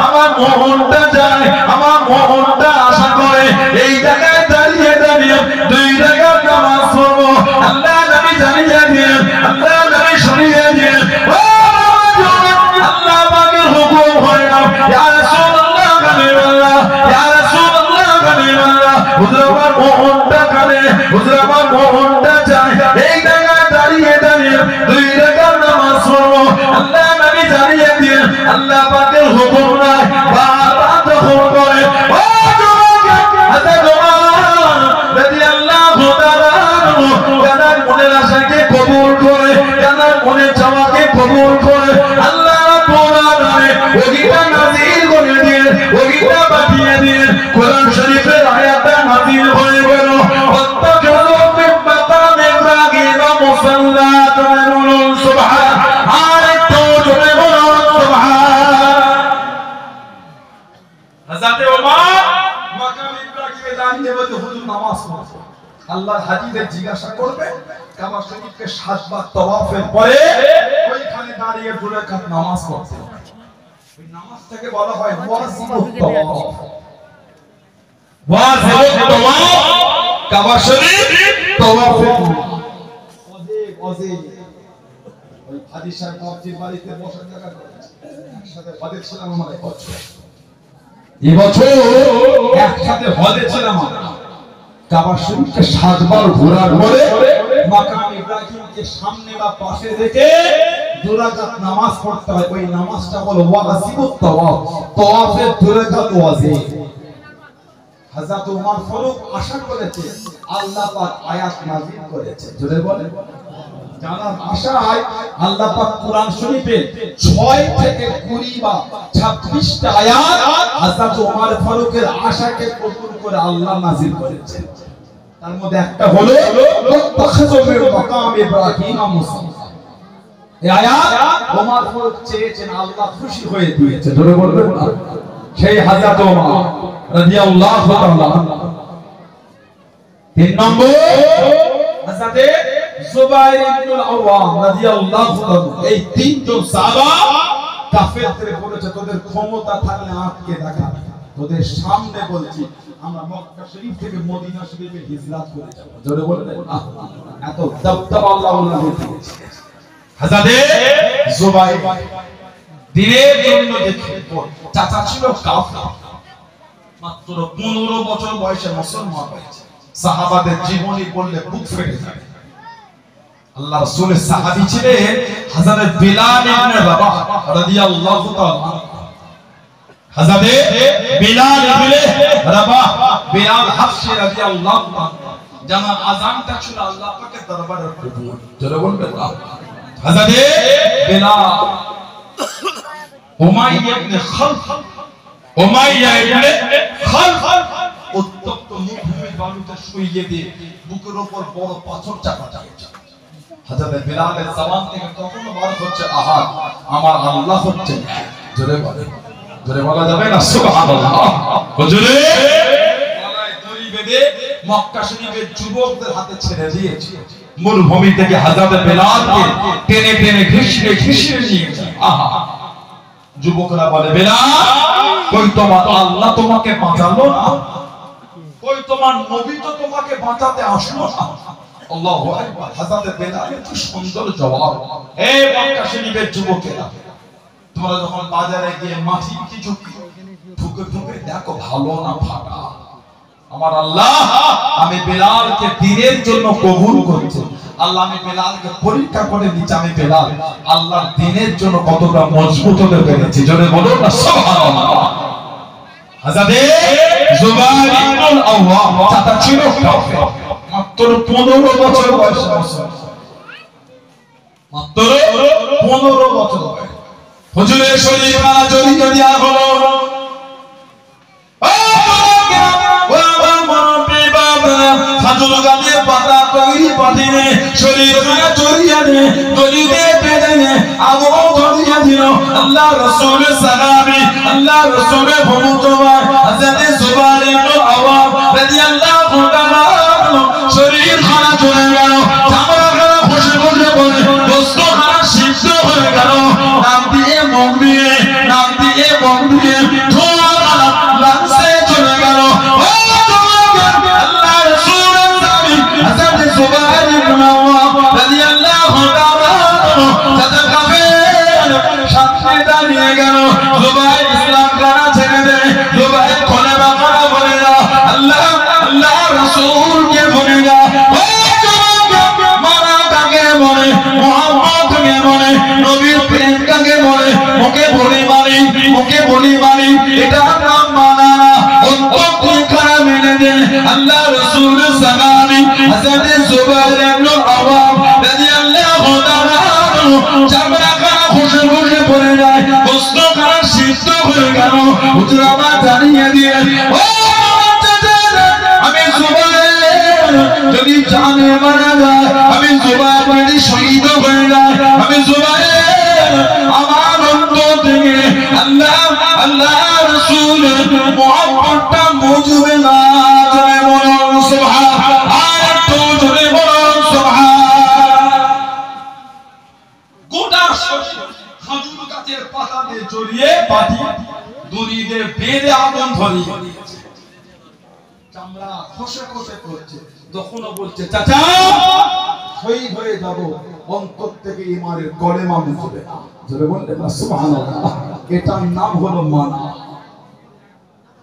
আমার মনটা যায়, আমার মনটা আশা করে এই জায়গায় দাঁড়িয়ে দাঁড়িয়ে 2 রাকাত নামাজ পড়বো। আল্লাহ নবী জানিয়ে দিন, আল্লাহ নবী শুনিয়ে দিন, ও আল্লাহ পাকের হুকুম হয় না। ইয়া রাসূলুল্লাহ হাবিবাল্লাহ, ইয়া রাসূলুল্লাহ হাবিবাল্লাহ, হুজুর আমার মনটা কানে, হুজুর আমার মনটা যায় এই জায়গায় দাঁড়িয়ে দাঁড়িয়ে 2 রাকাত নামাজ পড়বো। আল্লাহ নবী জানিয়ে দিন, আল্লাহ পাকের হুকুম নাই, বারবার যখন করে ও যুবক হযরত ওমর রাদিয়াল্লাহু তাআলা যারা মনের আশাকে কবুল করে, যারা মনের চাওয়াকে কবুল করে, আল্লাহ রাব্বুল আলামিন ওগিটা নাযিল করে দিয়ে, ওগিটা পাঠিয়ে দিয়ে কোরআন শরীফের আয়াতটা নাযিল হয়ে গেল। ওয়াত্তাকিলু বিমাকাম ইব্রাহিম মুসাল্লা, বলুন সুবহান, আর একটু জোরে বলুন সুবহান। হযরত ওমর মাকাম ইব্রাহিমে দাঁড়িয়ে বলতে হুজুর নামাজ পড়ছে। আল্লাহর হাজিদের জিজ্ঞাসা করবে, কাবা শরীফকে 7 বার তাওয়াফের পরে ওইখানে দাঁড়িয়ে 2 রাকাত নামাজ পড়তে। ওই নামাজটাকে বলা হয় ওয়াজিবুত তাওয়াফ। ওয়াজিবুত তাওয়াফ, কাবা শরীফ তাওয়াফের ওয়াজিব। ওই হাজি সাহেব বাবজির বাড়িতে বসার জায়গা করেছে, একসাথে হজে ছিলাম আমরা এবছর। একসাথে হজে ছিলাম আমরা। কাবা শরীফকে 7 বার ঘোরার পরে মাকাম ইব্রাহিমকে সামনে বা পাশে রেখে 2 রাকাত নামাজ পড়তে হয়। ওই নামাজটা হলো ওয়াজিবুত তাওয়াফ, তাওয়াফের 2 রাকাত ওয়াজিব। হযরত ওমর ফারুক আশা করেছে আল্লাহ পাক আয়াত নাযিল করেছে, জোরে বলেন। জানার আশায় আল্লাহ পাক কোরআন শরীফে 6 থেকে 20 বা 26টা আয়াত হযরত ওমর ফারুকের আশাকে কবুল করে আল্লাহ নাযিল করেছেন। তার মধ্যে একটা হলো তাখাযু মিন মাকাম ইব্রাহিম মুসাল্লা। এই আয়াত ওমর ফারুক চেয়েছেন, আল্লাহ খুশি হয়ে দিয়েছে, জোরে বলবেন না। সেই হযরত ওমর রাদিয়াল্লাহু তাআলা। 3 নম্বর হযরত জুবাইর ইবনুল আওয়াম রাদিয়াল্লাহু তাআলা। এই 3 জন সাহাবা কাফেরদের বলেছে, তোদের ক্ষমতা থাকলে আটকে দেখা, তোদের সামনে বলছি আমরা মক্কা শরীফ থেকে মদিনা শরীফে হিজরত করে যাব, জোরে বলেন। এত দবদবা আল্লাহ দিয়েছে। হযরত জুবাইর দিনের জন্য দেখে চাচা ছিল কাফের, মাত্র 15 বছর বয়সে মুসলমান হয়েছে। সাহাবাদের জীবনী বললে বুক ফেটে যায়। আল্লাহ রাসূলের সাহাবী ছিলেন হযরত বিলাল ইবনে রাবাহ রাদিয়াল্লাহু তাআলা। হযরত বিলাল ইবনে রাবাহ, বিলাল হাবশী রাদিয়াল্লাহু তাআলা, যার আযানটা ছিল আল্লাহ পাকের দরবারে কবুল, জোরে বলবেন না। হযরত বিলাল উমাইয়া ইবনে খালফ, উমাইয়া ইবনে খালফ উত্তপ্ত মরুভূমির বালুতে শুইয়ে দিয়ে বুকের উপর বড় পাথর চাপা দিয়েছে। হযরত বিলালের জবান থেকে তখন বার হচ্ছে, আহা আমার আল্লাহ হচ্ছেন, জোরে বলেন, জোরে বলা যাবে না সুবহানাল্লাহ। হুজুরে গলায় দড়ি বেঁধে মক্কা শরীফের যুবকদের হাতে ছেড়ে দিয়েছে। মরুভূমি থেকে হযরত বিলালকে টেনে টেনে ঘিসড়ে ঘিসড়ে নিয়ে যায়। আহা, যুবকরা বলে, বিলাল কই তোমার আল্লাহ তোমাকে বাঁচালো না? কই তোমার নবী তো তোমাকে বাঁচাতে আসলো না? আল্লাহু আকবার। হযরত বিলালের কি সুন্দর জবাব। এই মক্কা শরীফের যুবকেরা, তোমরা যখন বাজারে গিয়ে মাটি কিছু ঠুকে ঠুকে দেখো ভালো না ফাটা, আমার আল্লাহ আমি বিলালকে দ্বীনের জন্য কবুল করছে। আল্লাহ আমি বিলালকে পরীক্ষা করে নিচ্ছে, আমি বিলাল আল্লাহর দ্বীনের জন্য কতটা মজবুত হতে পেরেছি, জোরে বলুন না সুবহানাল্লাহ। হযরত জুবাইর ইবনুল আওয়াম চাচা ছিল কাফের, মাত্র 15 বছর বয়সে, মাত্র 15 বছর বয়স। হুজুরের শরীর খানা জড়িয়ে দেয়া হলো। খাজুর গাছের পাতা তৈরি পাঠিয়ে শরীর খানা জড়িয়ে দিয়ে দেনে আগুন ধরিয়ে দিল আল্লাহ রাসূলের সাহাবী আল্লাহ রাসূলের ভমতমা হযরত জুবাইর ইবনে আওয়াম রাদিয়াল্লাহু তাআলা শরীর খানা চলে গেল চামড়া খানা বসে বসে বলে গোশত খানা সিদ্ধ হয়ে গেল নাম দিয়ে মুখ দিয়ে নাম দিয়ে মুখ দিয়ে ধোঁয়া লাংসে চলে গেল আল্লাহ রাসূলের সাহাবী হযরত জুবাইর ইবনে আওয়াম রাদিয়াল্লাহু তাআলা সাদাকা সামনে দাঁড়িয়ে গেল জুবাইর ইসলাম খানা ছেড়ে দে জুবাইর কোলে বাকারা বলে না আল্লাহ আল্লাহ রাসূলকে বলে না ও জবাব মারা কাকে বলে মুহাম্মদ কে বলে নবীর প্রেম কাকে বলে মুখে বলি মানি এটা নাম মানা না অন্তর খানা মেনে দে আল্লাহ রাসূলের সাহাবী হযরত জুবাইর ইবনে আওয়াম রাদিয়াল্লাহু তাআলা চামড়া খানা খুশে খুশে পড়ে যায় গোশত খানা সিদ্ধ হয়ে গেল হুজুরাবা জানিয়ে দিয়ে ও আমি জুবাইর যদি জানে মারা যায় আমি জুবাইর যদি শহীদ হয়ে যায় আমি জুবাইর আমার অন্তর থেকে আল্লাহ আল্লাহ রাসূলের মুহাব্বতটা বুঝবে না জয় বলুন সুবহান আর তো জয় বলুন সুবহান গোটা খাজুর গাছের পাতা দিয়ে জড়িয়ে পাটি দড়ি দিয়ে বেঁধে আগুন ধরিয়ে চামড়া খসে খসে করছে তখনও বলছে চাচা শহীদ হয়ে যাব অন্তর থেকে ইমানের কলেমা মুছবে না জোরে বললেন না সুবহানাল্লাহ এটার নাম হলো মানা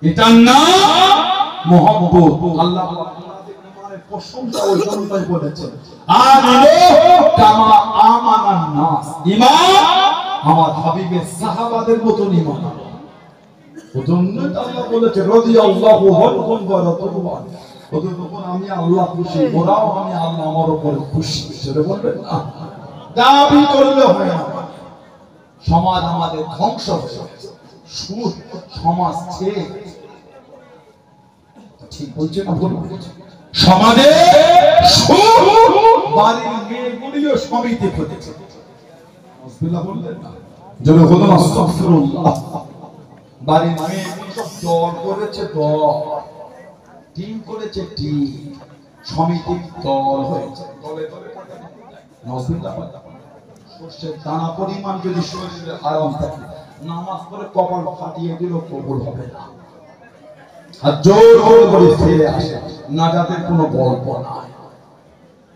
এটার নাম মুহাব্বত আল্লাহ আপনাদের ইমানের প্রশংসা ওই জন্যই বলেছেন আমিনু কামা আমানান নাস ঈমান আমার হাবিবের সাহাবাদের মতন ঈমান ওজন্যই আল্লাহ বলেছে রাদিয়াল্লাহু আনহুম ওয়া রাদুয়ান ওজন্য আমি আল্লাহ খুশি ওরাও আমি আল্লাহ আমার উপর খুশি সেটা বলবেন না দাবি করলে হয় না সমাজ আমাদের ধ্বংস হচ্ছে সুদ সমাজ ছেড়ে ঠিক বলছে না ভুল বলছে সমাজে সুদ বাড়ির মেয়েগুলিও সমিতি খুঁজেছে বিসমিল্লাহ বললেন না জোরে বলুন আস্তাগফিরুল্লাহ বাড়ির মেয়েগুলো সব দল করেছে দল টিম করেছে টিম সমিতি দল হয়েছে দলে দলে নাউজুবিল্লাহ সরষের দানা পরিমাণ যদি শরীরে আরাম থাকে নামাজ পড়ে কপাল ফাটিয়ে দিলেও কবুল হবে না আর জোর করে ফিরে আসে নাজাতের কোনো গল্প নাই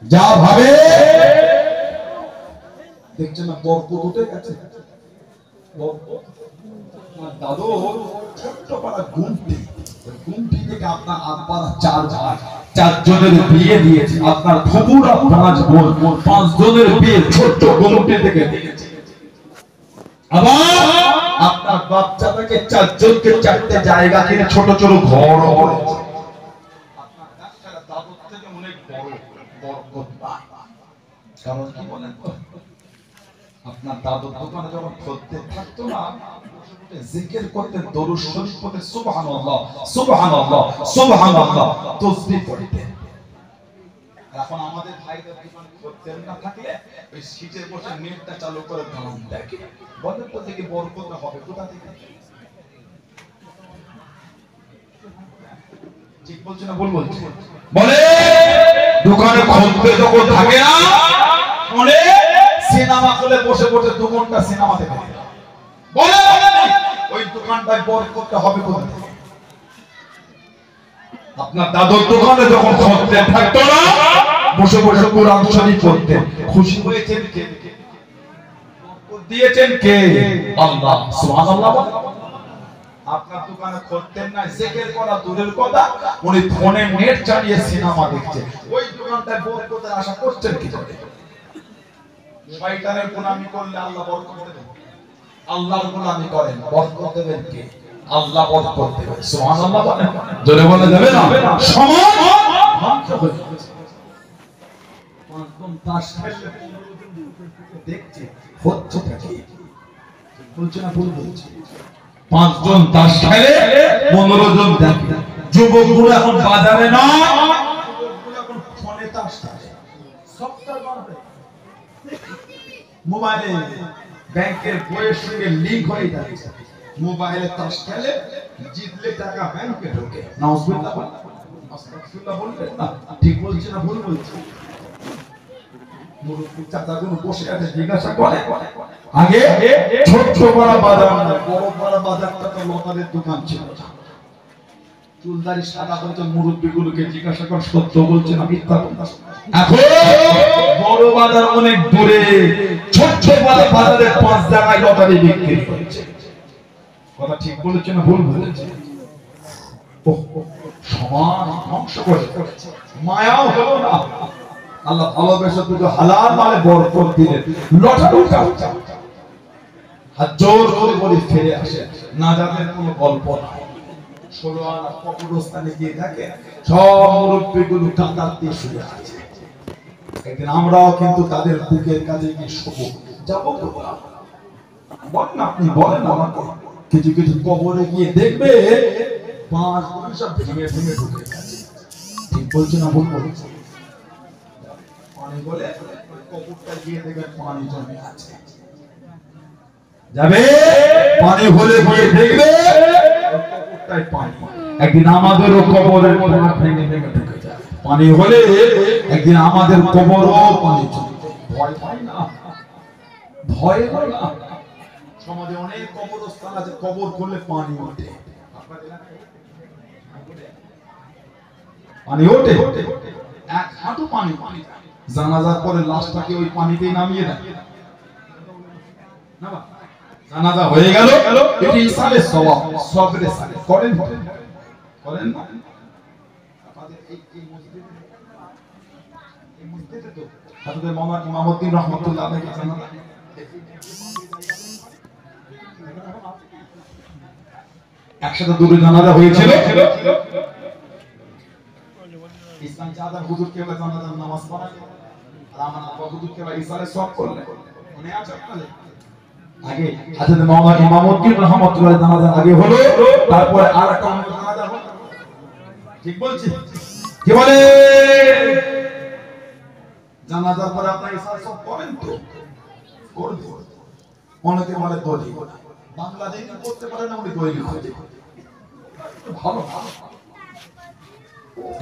যা ভাবে দেখছেন না বরকত উঠে গেছে দাদু ছোট্ট পাড়া গুমটি থেকে আপনার আব্বারা চারজনের বিয়ে দিয়েছে আপনার ফুপুরা 5 বোন 5 জনের বিয়ে ছোট্ট গুমটি থেকে দিয়েছে আবার আপনার বাচ্চাটাকে 4 জনকে 4টে জায়গা কিনে ছোট ছোট ঘর করেছে আপনার কাছাকাছি দাদুর থেকে অনেক বড় বরকত পায় কারণ কি বলেন আপনার দাদুর দোকানে যখন খদ্দের থাকতো না জিকির করতে দরুদ শরীফ পড়তে সুবহানাল্লাহ সুবহানাল্লাহ সুবহানাল্লাহ তাসবিহ পড়তে এখন আমাদের ভাইদের দোকানে খদ্দের না থাকলে ওই সিটে বসে নেটটা চালু করে গান দেখে বলে তো থেকে বরকত হবে কোথা থেকে ঠিক বলছ না ভুল বলছি বলে দোকানে খদ্দের যখন থাকে না বলে সিনেমা খুলে বসে বসে 2 ঘন্টা সিনেমা দেখে বলে ওই দোকানটায় বরকত হবে কোথা থেকে আপনার দাদুর দোকানে যখন খদ্দের থাকতো না বসে বসে কোরআন শরীফ পড়তেন খুশি হয়েছেন কে বরকত দিয়েছেন কে আল্লাহ সুবহানাল্লাহ আপনার দোকানে খদ্দের নাই জিকির করা দূরের কথা উনি ফোনে নেট চালিয়ে সিনেমা দেখছে ওই দোকানটায় বরকতের আশা করছেন কি করে শয়তানের গোলামি করলে আল্লাহ বরকত দেবেন আল্লাহর গোলামি করেন বরকত দেবেন কে আল্লাহ বরকত দেবেন সুবহানাল্লাহ বলেন জোরে বলা যাবে না সমাজ ধ্বংস হয়ে যাচ্ছে কোন তাস খেললে 15 জন দেখছে হচ্ছে কি বলছে না ভুল বলছে 5 জন তাস খেলে 15 জন দেখে যুবকগুলো এখন বাজারে না যুবকগুলো এখন ফোনে তাস খেলে সফটওয়্যার বানাবে মোবাইলে ব্যাংকের বইয়ের সঙ্গে লিংক হয়ে যাচ্ছে, মোবাইলে তাস খেলে, জিতলে টাকা ব্যাংকে ঢোকে। নাউজুবিল্লাহ বলবেন না? ঠিক বলছি না ভুল বলছি? মুরব্বি চাচাগুলো বসে আছে, জিজ্ঞাসা করে আগে ছোট্ট বড় বাজার না, বড় বড় বাজারটা তো লোকালের দোকান ছিল। চুলদারি সাদা বলতে মুরব্বিগুলোকে জিজ্ঞাসা করে সত্য বলছে না মিথ্যা বলছে? এখন বড় বাজার অনেক দূরে, ছোট্ট বড় বাজারে 5 জায়গায় লটারি বিক্রি করছে। কথা ঠিক বলেছে না ভুল বলেছে? সমাজ ধ্বংস করেছে, মায়াও হলো না। আল্লাহ ভালোবেসে দুটো হালাল মালে বরকত দিলেন, লটারি উঠা আর জোর করে বলে ফিরে আসে, না যাদের কোনো গল্প নাই। 16 আনা কবরস্থানে গিয়ে দেখে সব মুরব্বিগুলো কাতার দিয়ে শুয়ে আছে। একদিন আমরাও কিন্তু তাদের বুকের কাছে গিয়ে শোবো, যাবো তো বলেন, আপনি বলেন আমাকে। কিছু কিছু কবরে গিয়ে দেখবে 5 গুণ সব ভেঙে ভেঙে ঢুকে গেছে। ঠিক বলছে না ভুল বলছে? পানি বলে কবরটা গিয়ে দেখবে পানি জমে আছে, যাবে পানি হলে গিয়ে দেখবে কবরটাই পানি। একদিন আমাদেরও কবরের পানি ভেঙে ভেঙে ঢুকে যায়। পানি হলে একদিন আমাদের কবরও পানি জমবে। ভয় পাই না, ভয় হয় না। সমাজে অনেক কবরস্থান আছে, কবর করলে পানি ওঠে, পানি ওঠে, এক হাঁটু পানি। জানাজার পরে লাশটাকে ওই পানিতেই নামিয়ে দেয়। জানাজা হয়ে গেল, এটি ইসালের সওয়াব, সবরে সালে করেন করেন না? আমাদের এই মসজিদে তো হযরত মাওলানা ইমামউদ্দিন রাহমাতুল্লাহ আলাইহি জানাজা একসাথে দুটো জানাজা হয়েছিল। ইসলাম চাঁদা হুজুর কেবলা জানাজার নামাজ পড়ালেন, আর আমার আব্বা হুজুর কেবলা ইসালের সওয়াব করলেন। মনে আছে আপনাদের? আগে হযরত মাওলানা ইমামউদ্দিন রাহমাতুল্লাহ জানাজা আগে হলো, তারপর আরেকটা জানাজা হলো। ঠিক বলছি? কি বলে? জানাজার পরে আপনারা ইসাল সব করেন তো? করবে। অনেকে বলে দলি, বাংলাদেশে করতে পারে না, উনি দলি খোঁজে। ভালো ভালো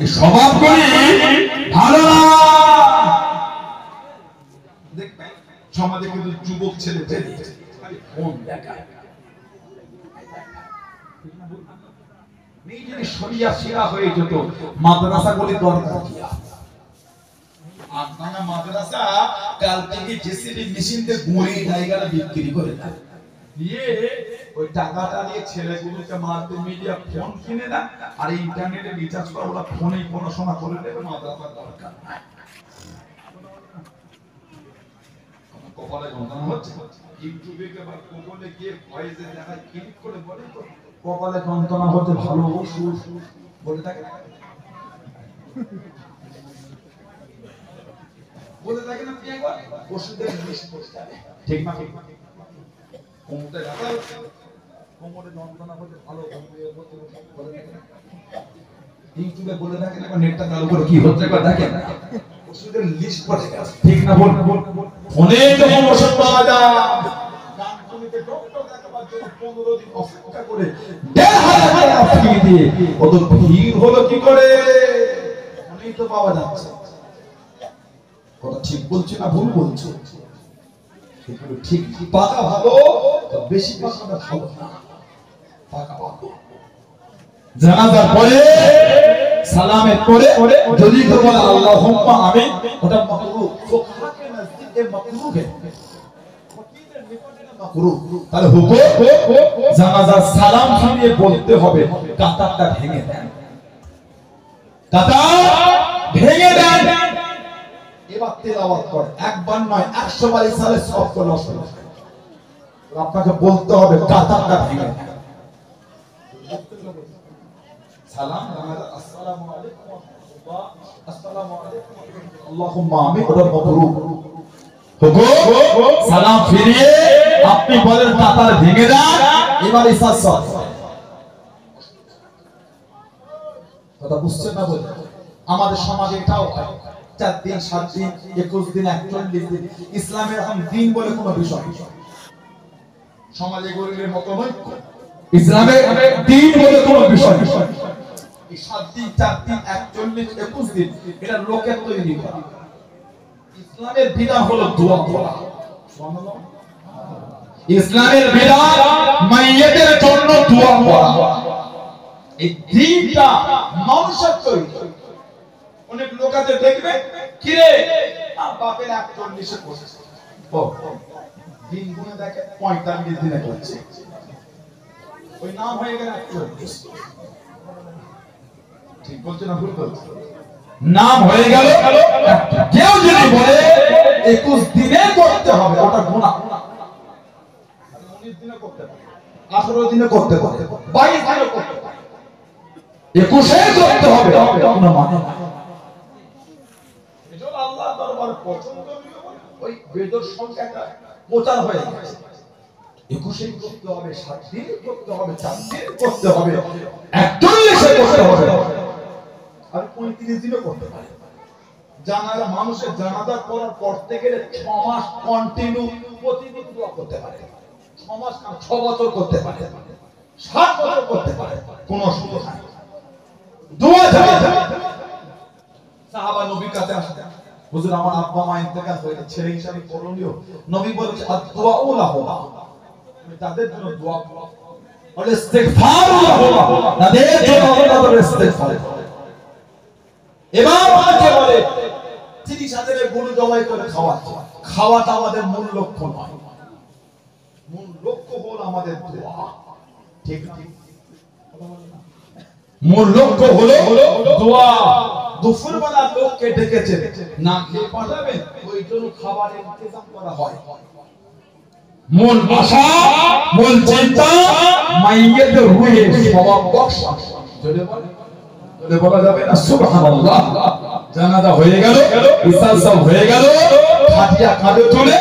এই স্বভাব করি ভালো না। দেখবেন সমাজে কিন্তু যুবক ছেলে বেরিয়েছে, খালি ফোন দেখায়। নিজেরই শরিয়া শিরা হয়ে যেত, মাদ্রাসাগুলি দরকার কি? আপনারা মাদ্রাসা কাল থেকে জেসিবি মেশিন দিয়ে গুঁড়ি জায়গাটা বিক্রি করে দেয়, দিয়ে ওই টাকাটা নিয়ে ছেলেগুলোকে মারতে মিডিয়া ফোন কিনে না, আর ইন্টারনেটে রিচার্জ করে ওরা ফোনেই পড়াশোনা করে দেবে। মাদ্রাসার দরকার নাই। কপালে যন্ত্রণা হচ্ছে, ইউটিউবে বা গুগলে গিয়ে ভয়েসে দেখা ক্লিক করে বলে তো কপালে যন্ত্রণা হচ্ছে, ভালো ওষুধ বলে থাকে, বলে থাকে না? আপনি একবার ওষুধের লিস্ট পড়ে যাবে, ঠিক না? ঠিক কোমরে ব্যথা হচ্ছে, কোমরে যন্ত্রণা হচ্ছে, ভালো ঘুমিয়ে হচ্ছে বলে থাকে না? ইউটিউবে বলে থাকে না? নেটটা চালু করে কি হচ্ছে একবার দেখেন, ওষুধের লিস্ট পড়ে গেছে, ঠিক না? বল ফোনে যখন ওষুধ পাওয়া যায়, গান শুনতে ডক্টর দেখাবার জন্য 15 দিন অপেক্ষা করে 1,500 টাকা ফি দিয়ে কত ভিড় হলো কি করে? ফোনেই তো পাওয়া যাচ্ছে। কথা ঠিক বলছি না ভুল বলছি? ঠিক পাকা ভালো, বেশি পাকাটা ভালো না, পাকা ভালো। জানাজার পরে সালামের পরে যদি কেউ বলে আল্লাহুম্মা আমিন, ওটা মাকরুহ, ফুকহাকে নজদিকে মাকরুহ है, ফকিরের নিকটে মাকরুহ। তাহলে হুকুম জানাজার সালাম ফিরিয়ে বলতে হবে, কাতারটা ভেঙে দেন, কাতার ভেঙে দেন। এবার তেলাওয়াত করে, একবার নয় 100 বার ইসালে সওয়াব করে আসবে। আপনাকে বলতে হবে কাতারটা ভেঙে দেন। সালাম জানাজা, আসসালামু আলাইকুম ওয়া রাহমাতুল্লাহ, আসসালামু আলাইকুম আল্লাহুম্মা আমিন, ওটা মাকরুহ। হুকুম সালাম ফিরিয়ে আপনি বলেন কাতার ভেঙে দেন, এবার ইসাল সওয়াব। কথা বুঝছেন না? বলে আমাদের সমাজে এটাও হয়, 4 দিন 7 দিন 21 দিন 41 দিন ইসলামের এখন দিন বলে কোনো বিষয় সমাজে গরিবের মত নয় ইসলামের দিন বলে কোনো বিষয় এই 7 দিন 4 দিন 41 21 দিন এটা লোকের তৈরি করা ইসলামের বিধান হলো দোয়া করা সুবহানাল্লাহ ইসলামের বিধান মাইয়িতের জন্য দোয়া করা এই দিনটা মানুষের তৈরি অনেক লোক আছে দেখবে কি রে বাপের 41 এ বসেছে ও দিন গুনে দেখে 45 দিনে করছে ওই নাম হয়ে গেল 41 ঠিক বলছে না ভুল বলছে নাম হয়ে গেল কেউ যদি বলে 21 দিনে করতে হবে ওটা গুনাহ 19 দিনে করতে পারে 18 দিনে করতে পারে 22 দিনে করতে পারে 21 এ করতে হবে কোনো মানে না এজন্য আল্লাহ দরবার পছন্দনীয় ওই বেদর সংখ্যাটা প্রচার হয়ে গেছে 21 এ করতে হবে 7 দিন করতে হবে 4 দিন করতে হবে 41 এ করতে হবে আর 35 দিনে করতে পারে জানাজা মানুষের জানাজা করার পর থেকে 6 মাস কন্টিনিউ প্রতিদিন দোয়া করতে পারে 6 মাস না 6 বছর করতে পারে 7 বছর করতে পারে কোনো অসুবিধা নাই দোয়া যাবে সাহাবা নবীর কাছে আসতেন হুজুর আমার আব্বা মা ইন্তেকাল হয়েছে ছেলে হিসাবে করণীয় নবী বলেছে আদ-দুআ লাহু আমি তাদের জন্য দোয়া করব আর ইস্তিগফার লাহু তাদের জন্য আল্লাহর ইস্তিগফার এবার আমাকে বলে 30,000 এর গরু জবাই করে খাওয়াটা আমাদের মূল লক্ষ্য নয় মূল লক্ষ্য হলো আমাদের দোয়া ঠিক ঠিক মূল লক্ষ্য হলো দোয়া দুপুরবেলা লোককে ডেকেছে না খেয়ে পাঠাবেন ওই জন্য খাবারের ইন্তজাম করা হয় মূল আশা মূল চিন্তা মাইয়িতের রূহে সওয়াব বখশা জোরে বলা যাবে না সুবহানাল্লাহ জানাজা হয়ে গেল ইসাল সব হয়ে গেল খাটিয়া কাঁধে তুলে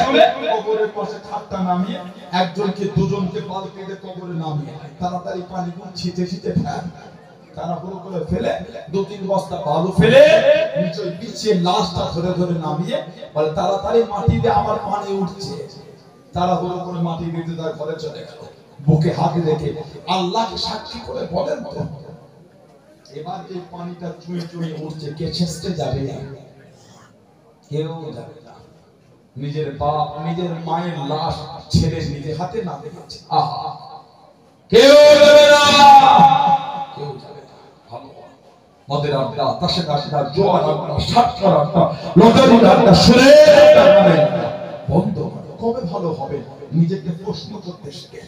কবরের পাশে খাটটা নামিয়ে একজনকে দুজনকে বালতি দিয়ে কবরে নামিয়ে তাড়াতাড়ি পানি ছিটে ছিটে ফেলে তারা পুরো করে ফেলে 2-3 বস্তা বালু ফেলে নিচে বিছিয়ে লাশটা ধরে ধরে নামিয়ে বলে তাড়াতাড়ি মাটি দিয়ে আমার পানি উঠছে তারা পুরো করে মাটি দিতে তার ঘরে চলে গেল বুকে হাত রেখে আল্লাহকে সাক্ষী করে বলেন তো এবার এই পানিটা চুঁয়ে চুঁয়ে উঠছে কে ছেঁচতে যাবে না কেউ যাবে না নিজের বাপ নিজের মায়ের লাশ ছেলে নিজে হাতে নামে গেছে আহা কেউ যাবে না কেউ যাবে না ভালো মদের আড্ডা তাসের আড্ডা জোয়ার আড্ডা সাতটার আড্ডা লটারির আড্ডা সুরের আড্ডা বন্ধ কবে ভালো হবে নিজেকে প্রশ্ন করতে শিখে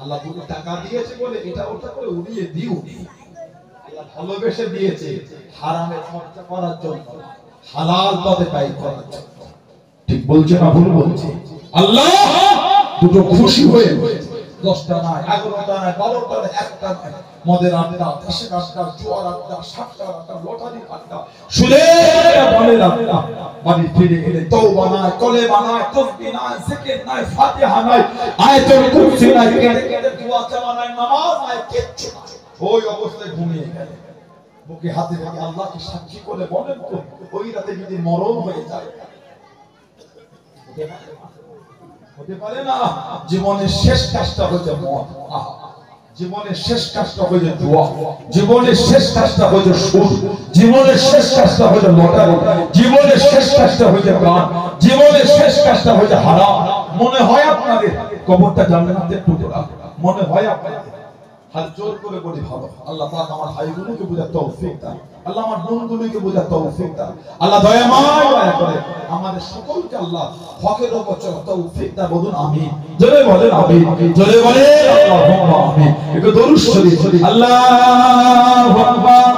আল্লাহ দুটো টাকা দিয়েছে বলে এটা ওটা করে উড়িয়ে দিও আল্লাহ ভালোবেসে দিয়েছে হারামে খরচা করার জন্য হালাল পথে ব্যয় করার জন্য ঠিক বলছে না ভুল বলছে আল্লাহ দুটো খুশি হয়ে 10টা নয় 11টা নয় 12টা নয় একটা মদের আড্ডা তাসের আড্ডা জোয়ার আড্ডা সাতটার আড্ডা লটারির আড্ডা সুরের বনের আড্ডা বাড়ি ফিরে এলে তওবা নাই কলেমা নাই তাসবিহ নাই জিকির নাই ফাতিহা নাই আয়াতুল কুরসি নাই কেটে দোয়া চাওয়া নাই নামাজ নাই কিচ্ছু নাই ওই অবস্থায় ঘুমিয়ে গেল বুকে হাতে রেখে আল্লাহকে সাক্ষী করে বলেন তো ওই রাতে যদি মরণ হয়ে যায় হতে পারে না জীবনের শেষ কাজটা হচ্ছে মত জীবনের শেষ কাজটা হচ্ছে দোয়া জীবনের শেষ কাজটা হচ্ছে সুদ জীবনের শেষ কাজটা হচ্ছে লটারি জীবনের শেষ কাজটা হচ্ছে গান জীবনের শেষ কাজটা হচ্ছে হারাম মনে হয় আপনাদের কবরটা জান্নাতের টুকরা মনে হয় আপনাদের হাত জোর করে বলি ভালো আল্লাহ পাক আমার ভাইগুলোকে বোঝার তৌফিক দান আল্লাহ আমার বোনগুলোকে বোঝার তৌফিক দান আল্লাহ দয়াময় দয়া করে আমাদের সকলকে আল্লাহ হকের উপর চলার তৌফিক দান বলুন আমিন জোরে বলেন আমিন জোরে বলেন আল্লাহুম্মা আমিন একটু দরুদ শরীফ আল্লাহু আকবার